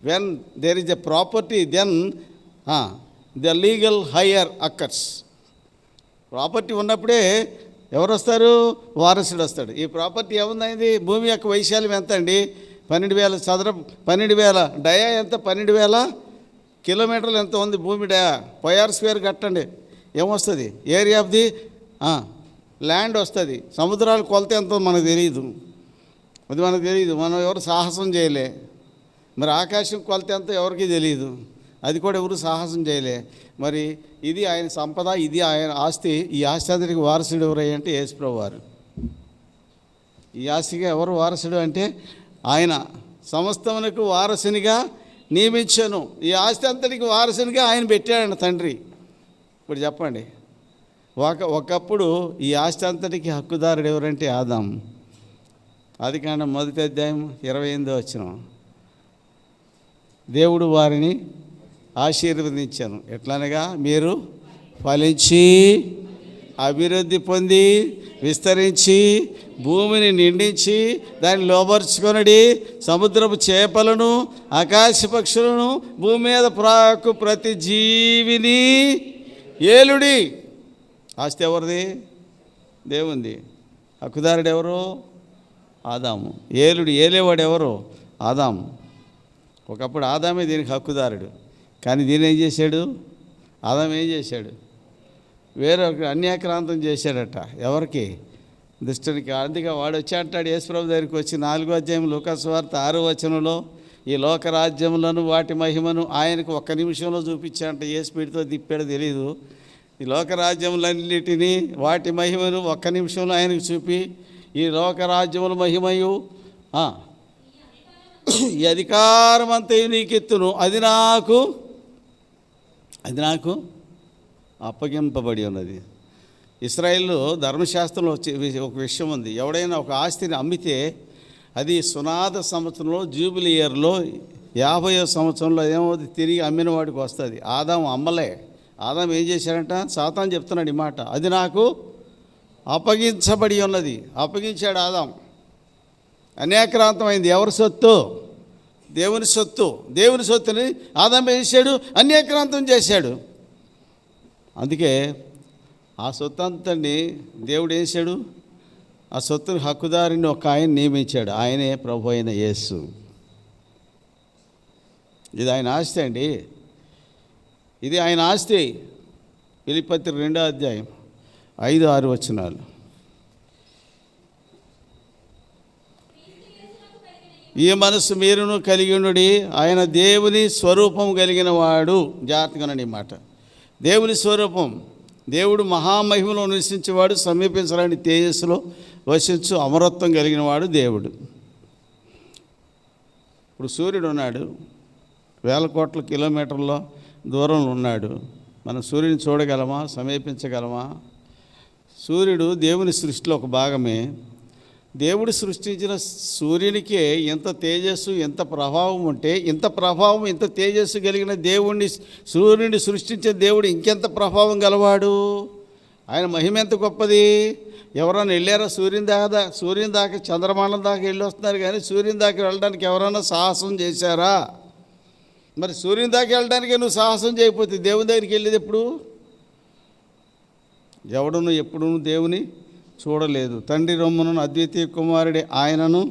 when there is a property then the legal heir occurs. Property ఉన్నప్పుడే ఎవరు వస్తారు? వారసుడు వస్తాడు. ఈ ప్రాపర్టీ ఏముందైంది? భూమి యొక్క వైశాల్యం ఎంత అండి? 12,000 డయా ఎంత? 12,000 కిలోమీటర్లు ఎంత ఉంది భూమి డయా? πr² కట్టండి, ఏమొస్తుంది? ఏరియా ఆఫ్ ది ల్యాండ్ వస్తుంది. సముద్రాల కొలత ఎంతో మనకు తెలియదు, అది మనకు తెలియదు, మనం ఎవరు సాహసం చేయలే. మరి ఆకాశం కొలత ఎంతో ఎవరికి తెలియదు, అది కూడా ఎవరు సాహసం చేయలే. మరి ఇది ఆయన సంపద, ఇది ఆయన ఆస్తి. ఈ ఆస్తి అందరికి వారసుడు ఎవరయ్య అంటే యేసుప్రభు వారు. ఈ ఆస్తిగా ఎవరు వారసుడు అంటే ఆయన సమస్తమునకు వారసునిగా నియమించాను. ఈ ఆస్తి అంతటికి వారసునిగా ఆయన పెట్టాడు తండ్రి. ఇప్పుడు చెప్పండి, ఒకప్పుడు ఈ ఆస్తి అంతటికి హక్కుదారుడు ఎవరంటే ఆదాం. ఆదికాండం 1వ అధ్యాయం 28వ వచనం. దేవుడు వారిని ఆశీర్వదించాను. ఎట్లనగా మీరు ఫలించి అభివృద్ధి పొంది విస్తరించి భూమిని నిండించి దాన్ని లోబర్చుకొనడి, సముద్రపు చేపలను ఆకాశ పక్షులను భూమి మీద ప్రాకు ప్రతి జీవిని ఏలుడి. ఆస్తి ఎవరిది? దేవుంది. హక్కుదారుడు ఎవరు? ఆదాము. ఏలేవాడు ఎవరు? ఆదాము. ఒకప్పుడు ఆదామే దీనికి హక్కుదారుడు. కానీ దీని ఏం చేశాడు? ఆదాం ఏం చేశాడు? వేరొక అన్యాక్రాంతం చేశాడట. ఎవరికి? దుష్టునికి. అందుకే వాడు వచ్చి అంటాడు యేసుప్రభు దగ్గరికి వచ్చి 4వ అధ్యాయం లూకాసు వార్త 6వ వచనంలో, ఈ లోకరాజ్యములను వాటి మహిమను ఆయనకు 1 నిమిషంలో చూపించాడంట. ఏ స్పీడ్తో తిప్పాడో తెలీదు. ఈ లోకరాజ్యములన్నిటినీ వాటి మహిమను 1 నిమిషంలో ఆయనకు చూపి, ఈ లోకరాజ్యముల మహిమయు ఈ అధికారం అంతయు నీకెత్తును, అది నాకు అప్పగింపబడి ఉన్నది. ఇశ్రాయేలు ధర్మశాస్త్రంలో ఒక విషయం ఉంది. ఎవడైనా ఒక ఆస్తిని అమ్మితే అది సునాద సంవత్సరంలో జూబిలీ ఇయర్లో 50వ సంవత్సరంలో ఏమవుతుంది? తిరిగి అమ్మిన వాడికి వస్తుంది. ఆదాం అమ్మలే. ఆదాం ఏం చేశాడంట? సాతాను చెప్తున్నాడు ఈ మాట, అది నాకు అప్పగించబడి ఉన్నది. అప్పగించాడు ఆదాం. అన్యాక్రాంతమైంది. ఎవరి సొత్తు? దేవుని సొత్తు. దేవుని సొత్తుని ఆదాం ఏం చేశాడు? అన్యాక్రాంతం చేశాడు. అందుకే ఆ సొత్తు అంతని దేవుడు ఏం చేశాడు? ఆ సొత్తుని హక్కుదారిని ఒక ఆయన నియమించాడు. ఆయనే ప్రభు అయిన యేసు. ఇది ఆయన ఆస్తి అండి. ఇది ఆయన ఆస్తి. ఫిలిప్పీయులకు 2వ అధ్యాయం 5-6 వచనాలు. ఈ మనస్సు మీరును కలిగి ఉండుడి, ఆయన దేవుని స్వరూపం కలిగిన వాడు. జాగ్రత్తగానండి ఈ మాట. దేవుని స్వరూపం. దేవుడు మహామహిమలో నివసించేవాడు, సమీపించలేని తేజస్సులో వసించు అమరత్వం కలిగిన వాడు దేవుడు. ఇప్పుడు సూర్యుడు ఉన్నాడు, 1000 కోట్ల కిలోమీటర్ల దూరంలో ఉన్నాడు. మనం సూర్యుని చూడగలమా? సమీపించగలమా? సూర్యుడు దేవుని సృష్టిలో ఒక భాగమే. దేవుడు సృష్టించిన సూర్యునికే ఎంత తేజస్సు, ఎంత ప్రభావం ఉంటే, ఇంత ప్రభావం, ఇంత తేజస్సు కలిగిన దేవుణ్ణి, సూర్యుడిని సృష్టించిన దేవుడు ఇంకెంత ప్రభావం గలవాడు. ఆయన మహిమ ఎంత గొప్పది. ఎవరైనా వెళ్ళారా సూర్యుని దాకా చంద్రమండలం దాకా వెళ్ళి వస్తున్నారు, కానీ సూర్యుని దాకా వెళ్ళడానికి ఎవరైనా సాహసం చేశారా? మరి సూర్యుని దాకా వెళ్ళడానికే నువ్వు సాహసం చేయకపోతే దేవుని దగ్గరికి వెళ్ళేది ఎప్పుడు? ఎవడును ఎప్పుడూ దేవుని చూడలేదు. తండ్రి రొమ్మును అద్వితీయ కుమారుడి ఆయనను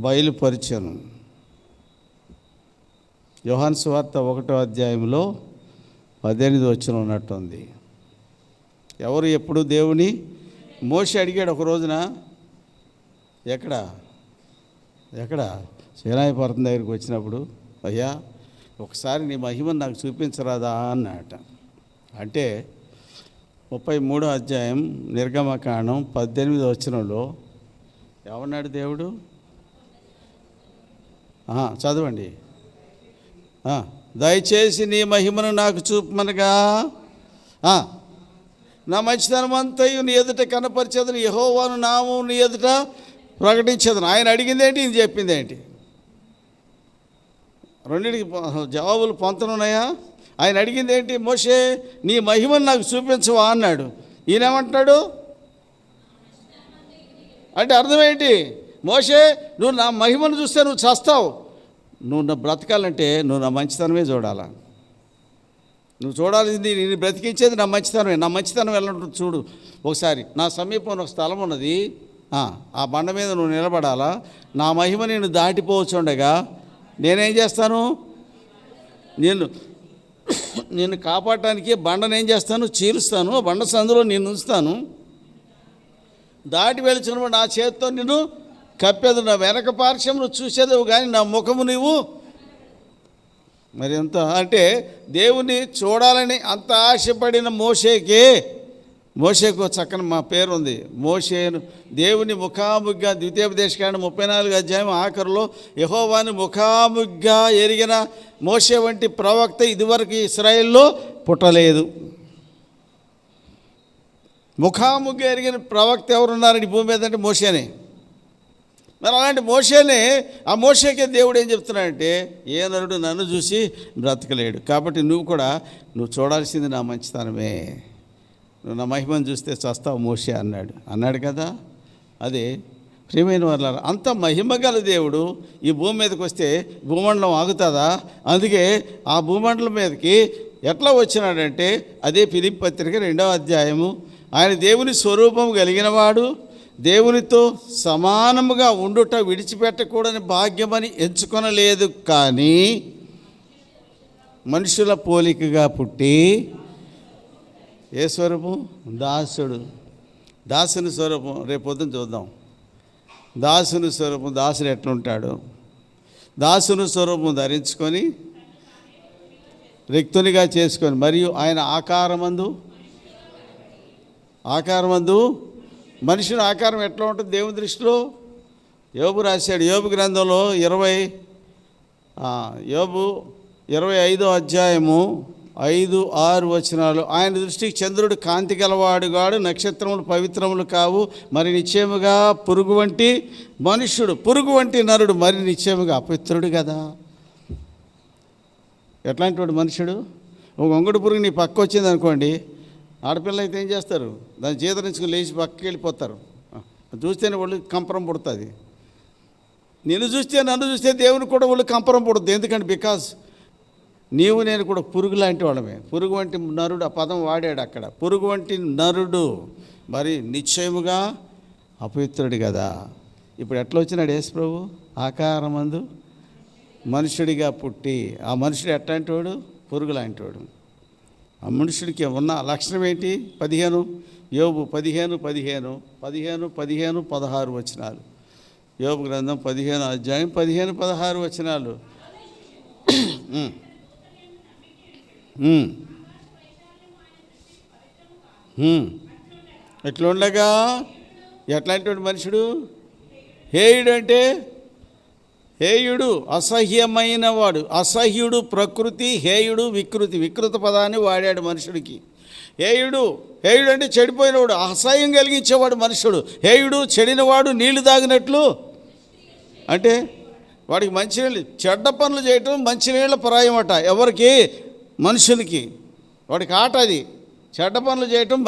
బయలుపరిచాను. యోహాను సువార్త 1వ అధ్యాయంలో 18 వచనం ఉన్నట్టుంది. ఎవరు ఎప్పుడు దేవుని? మోషే అడిగాడు ఒక రోజున, ఎక్కడ సీనాయి పర్వతం దగ్గరికి వచ్చినప్పుడు, అయ్యా ఒకసారి నీ మహిమను నాకు చూపించరాదా అన్నట. అంటే 33వ అధ్యాయం నిర్గమకాండం 18వ వచనంలో ఏమన్నాడు దేవుడు? చదవండి. దయచేసి నీ మహిమను నాకు చూపమనగా నా మంచితనం అంతయు నీ ఎదుట కనపరిచేదని యెహోవాను నామం నీ ఎదుట ప్రకటించేదని. ఆయన అడిగింది ఏంటి, ఇది చెప్పింది ఏంటి? రెండింటికి జవాబులు పొంతనున్నాయా? ఆయన అడిగింది ఏంటి? మోషే నీ మహిమను నాకు చూపించవా అన్నాడు. ఈయనేమంటాడు అంటే అర్థం ఏంటి? మోషే నువ్వు నా మహిమను చూస్తే నువ్వు చస్తావు, నువ్వు నా బ్రతకాలంటే నువ్వు నా మంచితనమే చూడాలా. నువ్వు చూడాల్సింది, నేను బ్రతికించేది నా మంచితనమే. నా మంచితనం వెళ్ళినట్టు చూడు. ఒకసారి నా సమీపంలో ఒక స్థలం ఉన్నది, ఆ బండ మీద నువ్వు నిలబడాలా. నా మహిమ నేను దాటిపోవచ్చుండగా నేనేం చేస్తాను? నిన్ను కాపాడటానికి బండను ఏం చేస్తాను? చీలుస్తాను. బండ సందులో నేను ఉంచుతాను. దాటి వెళుచున్నప్పుడు నా చేతితో నిన్ను కప్పేది. నా వెనక పార్శ్వం నువ్వు చూసేదేవు కానీ నా ముఖము నీవు మరి ఎంత అంటే దేవుని చూడాలని అంత ఆశపడిన మోషేకు చక్కని మా పేరు ఉంది. మోషేను దేవుని ముఖాముగ్గా ద్వితీయోపదేశకాండం 34 అధ్యాయం ఆఖరులో యెహోవాని ముఖాముగ్గా ఎరిగిన మోషే వంటి ప్రవక్త ఇదివరకు ఇశ్రాయేల్లో పుట్టలేదు. ముఖాముగ్గా ఎరిగిన ప్రవక్త ఎవరున్నారండి భూమి మీద అంటే మోషేనే. మరి అలాంటి మోషేనే, ఆ మోషేకే దేవుడు ఏం చెప్తున్నాడంటే ఏ నరుడు నన్ను చూసి బ్రతకలేడు. కాబట్టి నువ్వు చూడాల్సింది నా మంచితనమే. నువ్వు నా మహిమను చూస్తే చస్తావు మోషే అన్నాడు కదా. అదే ప్రియమైన వాళ్ళ అంత మహిమ గల దేవుడు ఈ భూమి మీదకి వస్తే భూమండలం ఆగుతుందా? అందుకే ఆ భూమండలం మీదకి ఎట్లా వచ్చినాడంటే అదే ఫిలిప్పీ పత్రిక 2వ అధ్యాయము. ఆయన దేవుని స్వరూపం కలిగినవాడు, దేవునితో సమానముగా ఉండుట విడిచిపెట్టకూడని భాగ్యమని ఎంచుకొనలేదు, కానీ మనుషుల పోలికగా పుట్టి ఏ స్వరూపం? దాసుని స్వరూపం. రేపు పొద్దున చూద్దాం దాసుని స్వరూపం. దాసుడు ఎట్లుంటాడు? దాసుని స్వరూపం ధరించుకొని రిక్తునిగా చేసుకొని మరియు ఆయన ఆకారమందు మనుషుని ఆకారం ఎట్లా ఉంటుంది దేవుని దృష్టిలో? యోబు రాశాడు. యోబు గ్రంథంలో 25వ అధ్యాయము 5-6 వచనాలు. ఆయన దృష్టికి చంద్రుడు కాంతి గలవాడు కాడు, నక్షత్రములు పవిత్రములు కావు, మరి నిశ్చయముగా పురుగు వంటి నరుడు మరి నిశ్చయముగా అపవిత్రుడు కదా. ఎట్లాంటి వాడు మనుషుడు? ఒక ఒంగడు పురుగు నీ పక్క వచ్చింది అనుకోండి, ఆడపిల్ల అయితే ఏం చేస్తారు? దాన్ని చేతరించుకుని లేచి పక్కకి వెళ్ళిపోతారు. చూస్తేనే వాళ్ళు కంపరం పుడుతుంది. నన్ను చూస్తే దేవునికి కూడా వాళ్ళు కంపరం పుడుతుంది. ఎందుకంటే బికాజ్ నేను కూడా పురుగు లాంటి వాళ్ళమే. పురుగు వంటి నరుడు, ఆ పదం వాడాడు అక్కడ. పురుగు వంటి నరుడు మరి నిశ్చయముగా అపవిత్రుడు కదా. ఇప్పుడు ఎట్లా వచ్చినాడు యేసు ప్రభు? ఆకారమందు మనుషుడిగా పుట్టి. ఆ మనుషుడు ఎట్లాంటి వాడు? పురుగు లాంటి వాడు. ఆ మనుషుడికి ఉన్న లక్షణం ఏంటి? 15 యోబు 15:16 వచనాలు. యోబు గ్రంథం 15వ అధ్యాయం 15-16 వచనాలు. ఎట్లుండగా ఎట్లాంటి మనుషుడు? హేయుడు అంటే హేయుడు అసహ్యమైన వాడు. అసహ్యుడు ప్రకృతి, హేయుడు వికృతి. వికృత పదాన్ని వాడాడు మనుషుడికి. హేయుడు అంటే చెడిపోయినవాడు, అసహ్యం కలిగించేవాడు మనుషుడు. హేయుడు చెడినవాడు, నీళ్లు తాగినట్లు. అంటే వాడికి మంచినీళ్ళు, చెడ్డ పనులు చేయటం మంచినీళ్ళ పరాయమట. ఎవరికి? మనుషులకి. వాడికి ఆట అది. చెడ్డ పనులు చేయటం,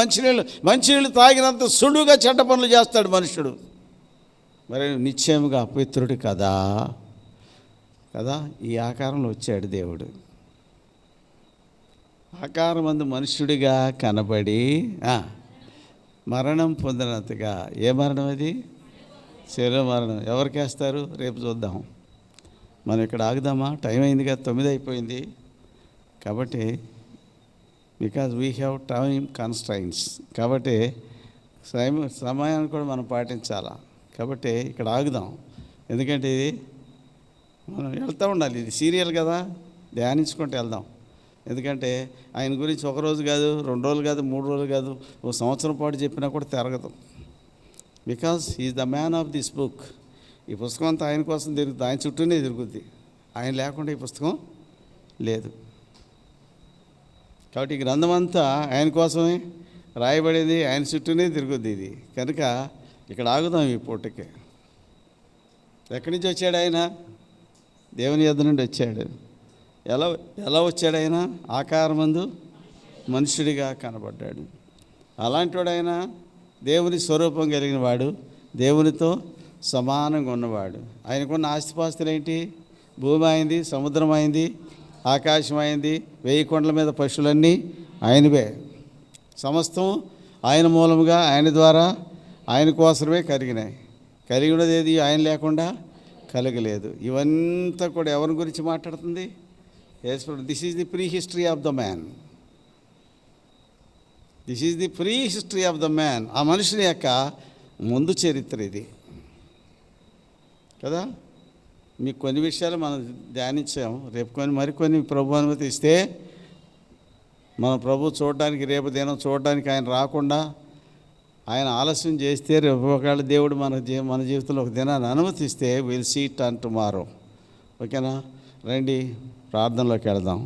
మంచినీళ్ళు తాగినంత సుడుగా చెడ్డ పనులు చేస్తాడు మనుషుడు. మరి నిశ్చయముగా అపవిత్రుడు కదా. ఈ ఆకారంలో వచ్చాడు దేవుడు. ఆకారమందు మనుష్యుడిగా కనబడి మరణం పొందినంతగా. ఏ మరణం అది? శరీర మరణం. ఎవరికేస్తారు? రేపు చూద్దాం. మనం ఇక్కడ ఆగుదామా? టైం అయింది కదా, 9 అయిపోయింది. కాబట్టి because we have time constraints. కాబట్టి సమయాన్ని కూడా మనం పాటించాలా. కాబట్టి ఇక్కడ ఆగుదాం. ఎందుకంటే ఇది మనం వెళ్తూ ఉండాలి. ఇది సీరియల్ కదా, ధ్యానించుకుంటూ వెళ్దాం. ఎందుకంటే ఆయన గురించి ఒక రోజు కాదు, 2 రోజులు కాదు, 3 రోజులు కాదు, 1 సంవత్సరం పాటు చెప్పినా కూడా తిరగదు. Because is the man of this book. ఈ పుస్తకం అంతా ఆయన కోసం తిరుగుతుంది, ఆయన చుట్టూనే తిరుగుద్ది. ఆయన లేకుండా ఈ పుస్తకం లేదు. కాబట్టి ఈ గ్రంథం అంతా ఆయన కోసమే రాయబడేది, ఆయన చుట్టూనే తిరుగుద్ది ఇది. కనుక ఇక్కడ ఆగుదాం ఈ పూటకి. ఎక్కడి నుంచి వచ్చాడు ఆయన? దేవుని యొద్ద నుండి వచ్చాడు. ఎలా వచ్చాడు ఆయన? ఆకారమందు మనుషుడిగా కనబడ్డాడు. అలాంటి ఆయన దేవుని స్వరూపం కలిగిన వాడు, దేవునితో సమానంగా ఉన్నవాడు. ఆయనకున్న ఆస్తిపాస్తులు ఏంటి? భూమి అయింది, సముద్రం అయింది, ఆకాశం అయింది, 1000 కొండల మీద పశువులన్నీ ఆయనవే. సమస్తం ఆయన మూలముగా, ఆయన ద్వారా, ఆయన కోసమే కలిగినాయి. కలిగి ఉన్నది ఏది ఆయన లేకుండా కలగలేదు. ఇవంతా కూడా ఎవరి గురించి మాట్లాడుతుంది? This is the prehistory of the man. This is the prehistory of the man. ఆ మనుషుని యొక్క ముందు చరిత్ర ఇది కదా. మీకు కొన్ని విషయాలు మనం ధ్యానించాము. రేపు మరికొన్ని ప్రభు అనుమతి ఇస్తే మనం ప్రభు చూడడానికి, రేపు దినం చూడడానికి ఆయన రాకుండా ఆయన ఆలస్యం చేస్తే, రేపు ఒకవేళ దేవుడు మన జీవితంలో ఒక దినాన్ని అనుమతిస్తే will see it on tomorrow. ఓకేనా? రండి ప్రార్థనలోకి వెళదాం.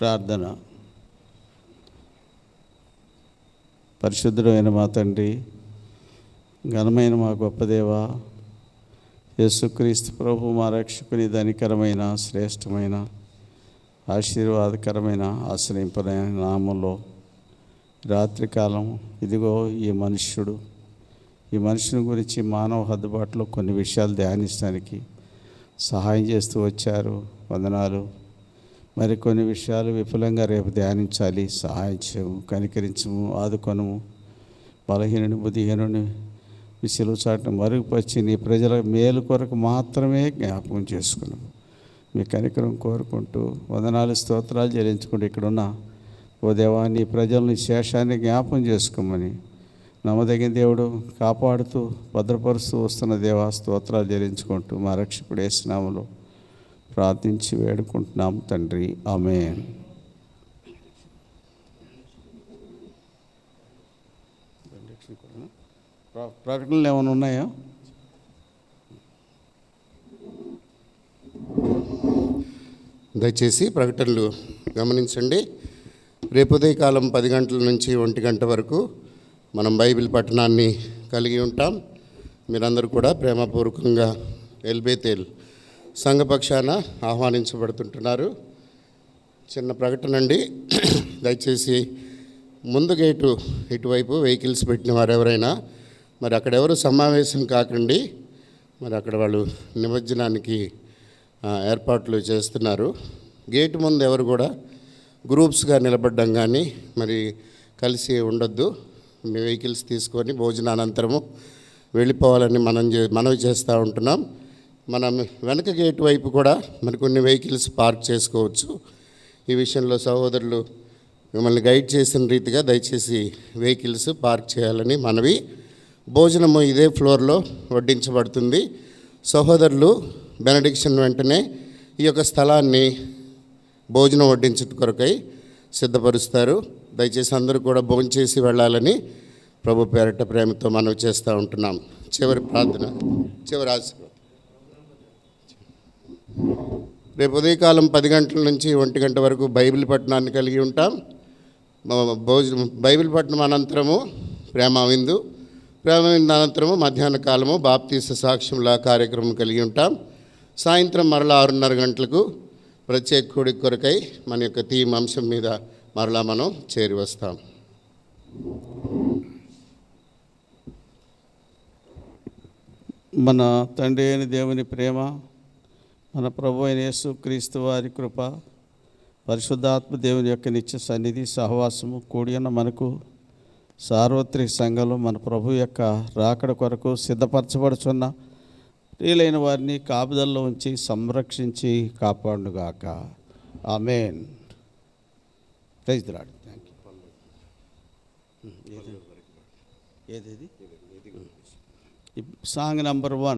ప్రార్థన. పరిశుద్ధుడైన మా తండ్రి, ఘనమైన మా గొప్ప దేవ, యేసుక్రీస్తు ప్రభు మా రక్షకుని ధనికరమైన, శ్రేష్టమైన, ఆశీర్వాదకరమైన, ఆశ్రయింపైన నామంలో రాత్రికాలం ఇదిగో ఈ మనుషుని గురించి మానవ హద్దుబాటులో కొన్ని విషయాలు ధ్యానించడానికి సహాయం చేస్తూ వచ్చారు. వందనాలు. మరికొన్ని విషయాలు విపులంగా రేపు ధ్యానించాలి. సహాయం చేయము, కనికరించము, ఆదుకొనము. బలహీనుని, బుద్ధిహీనుని విసిలు చాటును మరుగుపరిచి నీ ప్రజల మేలు కొరకు మాత్రమే జ్ఞాపకం చేసుకున్నాము. మీ కనికరం కోరుకుంటూ వందనాలు, స్తోత్రాలు చెల్లించుకుంటూ ఇక్కడున్న ఓ దేవా, నీ ప్రజల్ని, శేషాన్ని జ్ఞాపకం చేసుకోమని నమ్మదగిన దేవుడు కాపాడుతూ భద్రపరుస్తూ వస్తున్న దేవా, స్తోత్రాలు చెల్లించుకుంటూ మా రక్షకుడు యేసు నామములో ప్రార్థించి వేడుకుంటున్నాం తండ్రి. ఆమేన్. ప్రకటనలు ఏమైనా ఉన్నాయా? దయచేసి ప్రకటనలు గమనించండి. రేపు ఉదయకాలం 10 గంటల నుంచి 1 గంట వరకు మనం బైబిల్ పఠనాన్ని కలిగి ఉంటాం. మీరందరూ కూడా ప్రేమపూర్వకంగా ఎల్బేతేల్ సంఘపక్షాన ఆహ్వానించబడుతుంటున్నారు. చిన్న ప్రకటన అండి. దయచేసి ముందు గేటు ఇటువైపు వెహికల్స్ పెట్టిన వారు ఎవరైనా మరి అక్కడెవరు సమావేశం కాకండి. మరి అక్కడ వాళ్ళు నిమజ్జనానికి ఏర్పాట్లు చేస్తున్నారు. గేటు ముందు ఎవరు కూడా గ్రూప్స్గా నిలబడ్డం కానీ మరి కలిసి ఉండొద్దు. మీ వెహికల్స్ తీసుకొని భోజనానంతరము వెళ్ళిపోవాలని మనవి చేస్తూ ఉంటున్నాం. మనం వెనక గేటు వైపు కూడా మరి కొన్ని వెహికల్స్ పార్క్ చేసుకోవచ్చు. ఈ విషయంలో సహోదరులు మిమ్మల్ని గైడ్ చేసిన రీతిగా దయచేసి వెహికల్స్ పార్క్ చేయాలని మనవి. భోజనము ఇదే ఫ్లోర్లో వడ్డించబడుతుంది. సహోదరులు బెనడిక్షన్ వెంటనే ఈ యొక్క స్థలాన్ని భోజనం వడ్డించడం కొరకై సిద్ధపరుస్తారు. దయచేసి అందరూ కూడా భోంచేసి వెళ్ళాలని ప్రభు పేరట ప్రేమతో మనవి చేస్తూ ఉంటున్నాం. చివరి ప్రార్థన, చివరి ఆశీర్వాదం. రేపు ఉదయకాలం 10 గంటల నుంచి 1 గంట వరకు బైబిల్ పఠనాన్ని కలిగి ఉంటాం. బైబిల్ పఠనం అనంతరము ప్రేమ విందు అనంతరము మధ్యాహ్న కాలము బాప్తీస సాక్ష్యంల కార్యక్రమం కలిగి ఉంటాం. సాయంత్రం మరలా 6:30 గంటలకు ప్రత్యేక కూడి కొరకై మన యొక్క థీమ్ అంశం మీద మరలా మనం చేరి వస్తాం. మన తండ్రి అయిన దేవుని ప్రేమ, మన ప్రభు అయిన యేసుక్రీస్తు వారి కృప, పరిశుద్ధాత్మ దేవుని యొక్క నిత్య సన్నిధి సహవాసము కూడి ఉన్న మనకు సార్వత్రిక సంఘంలో మన ప్రభు యొక్క రాకడ కొరకు సిద్ధపరచబడుచున్న ప్రియులైన వారిని కాపుదల్లో ఉంచి సంరక్షించి కాపాడుగాక. Amen. Praise the Lord. Thank you. ఏది సాంగ్ నంబర్ 1.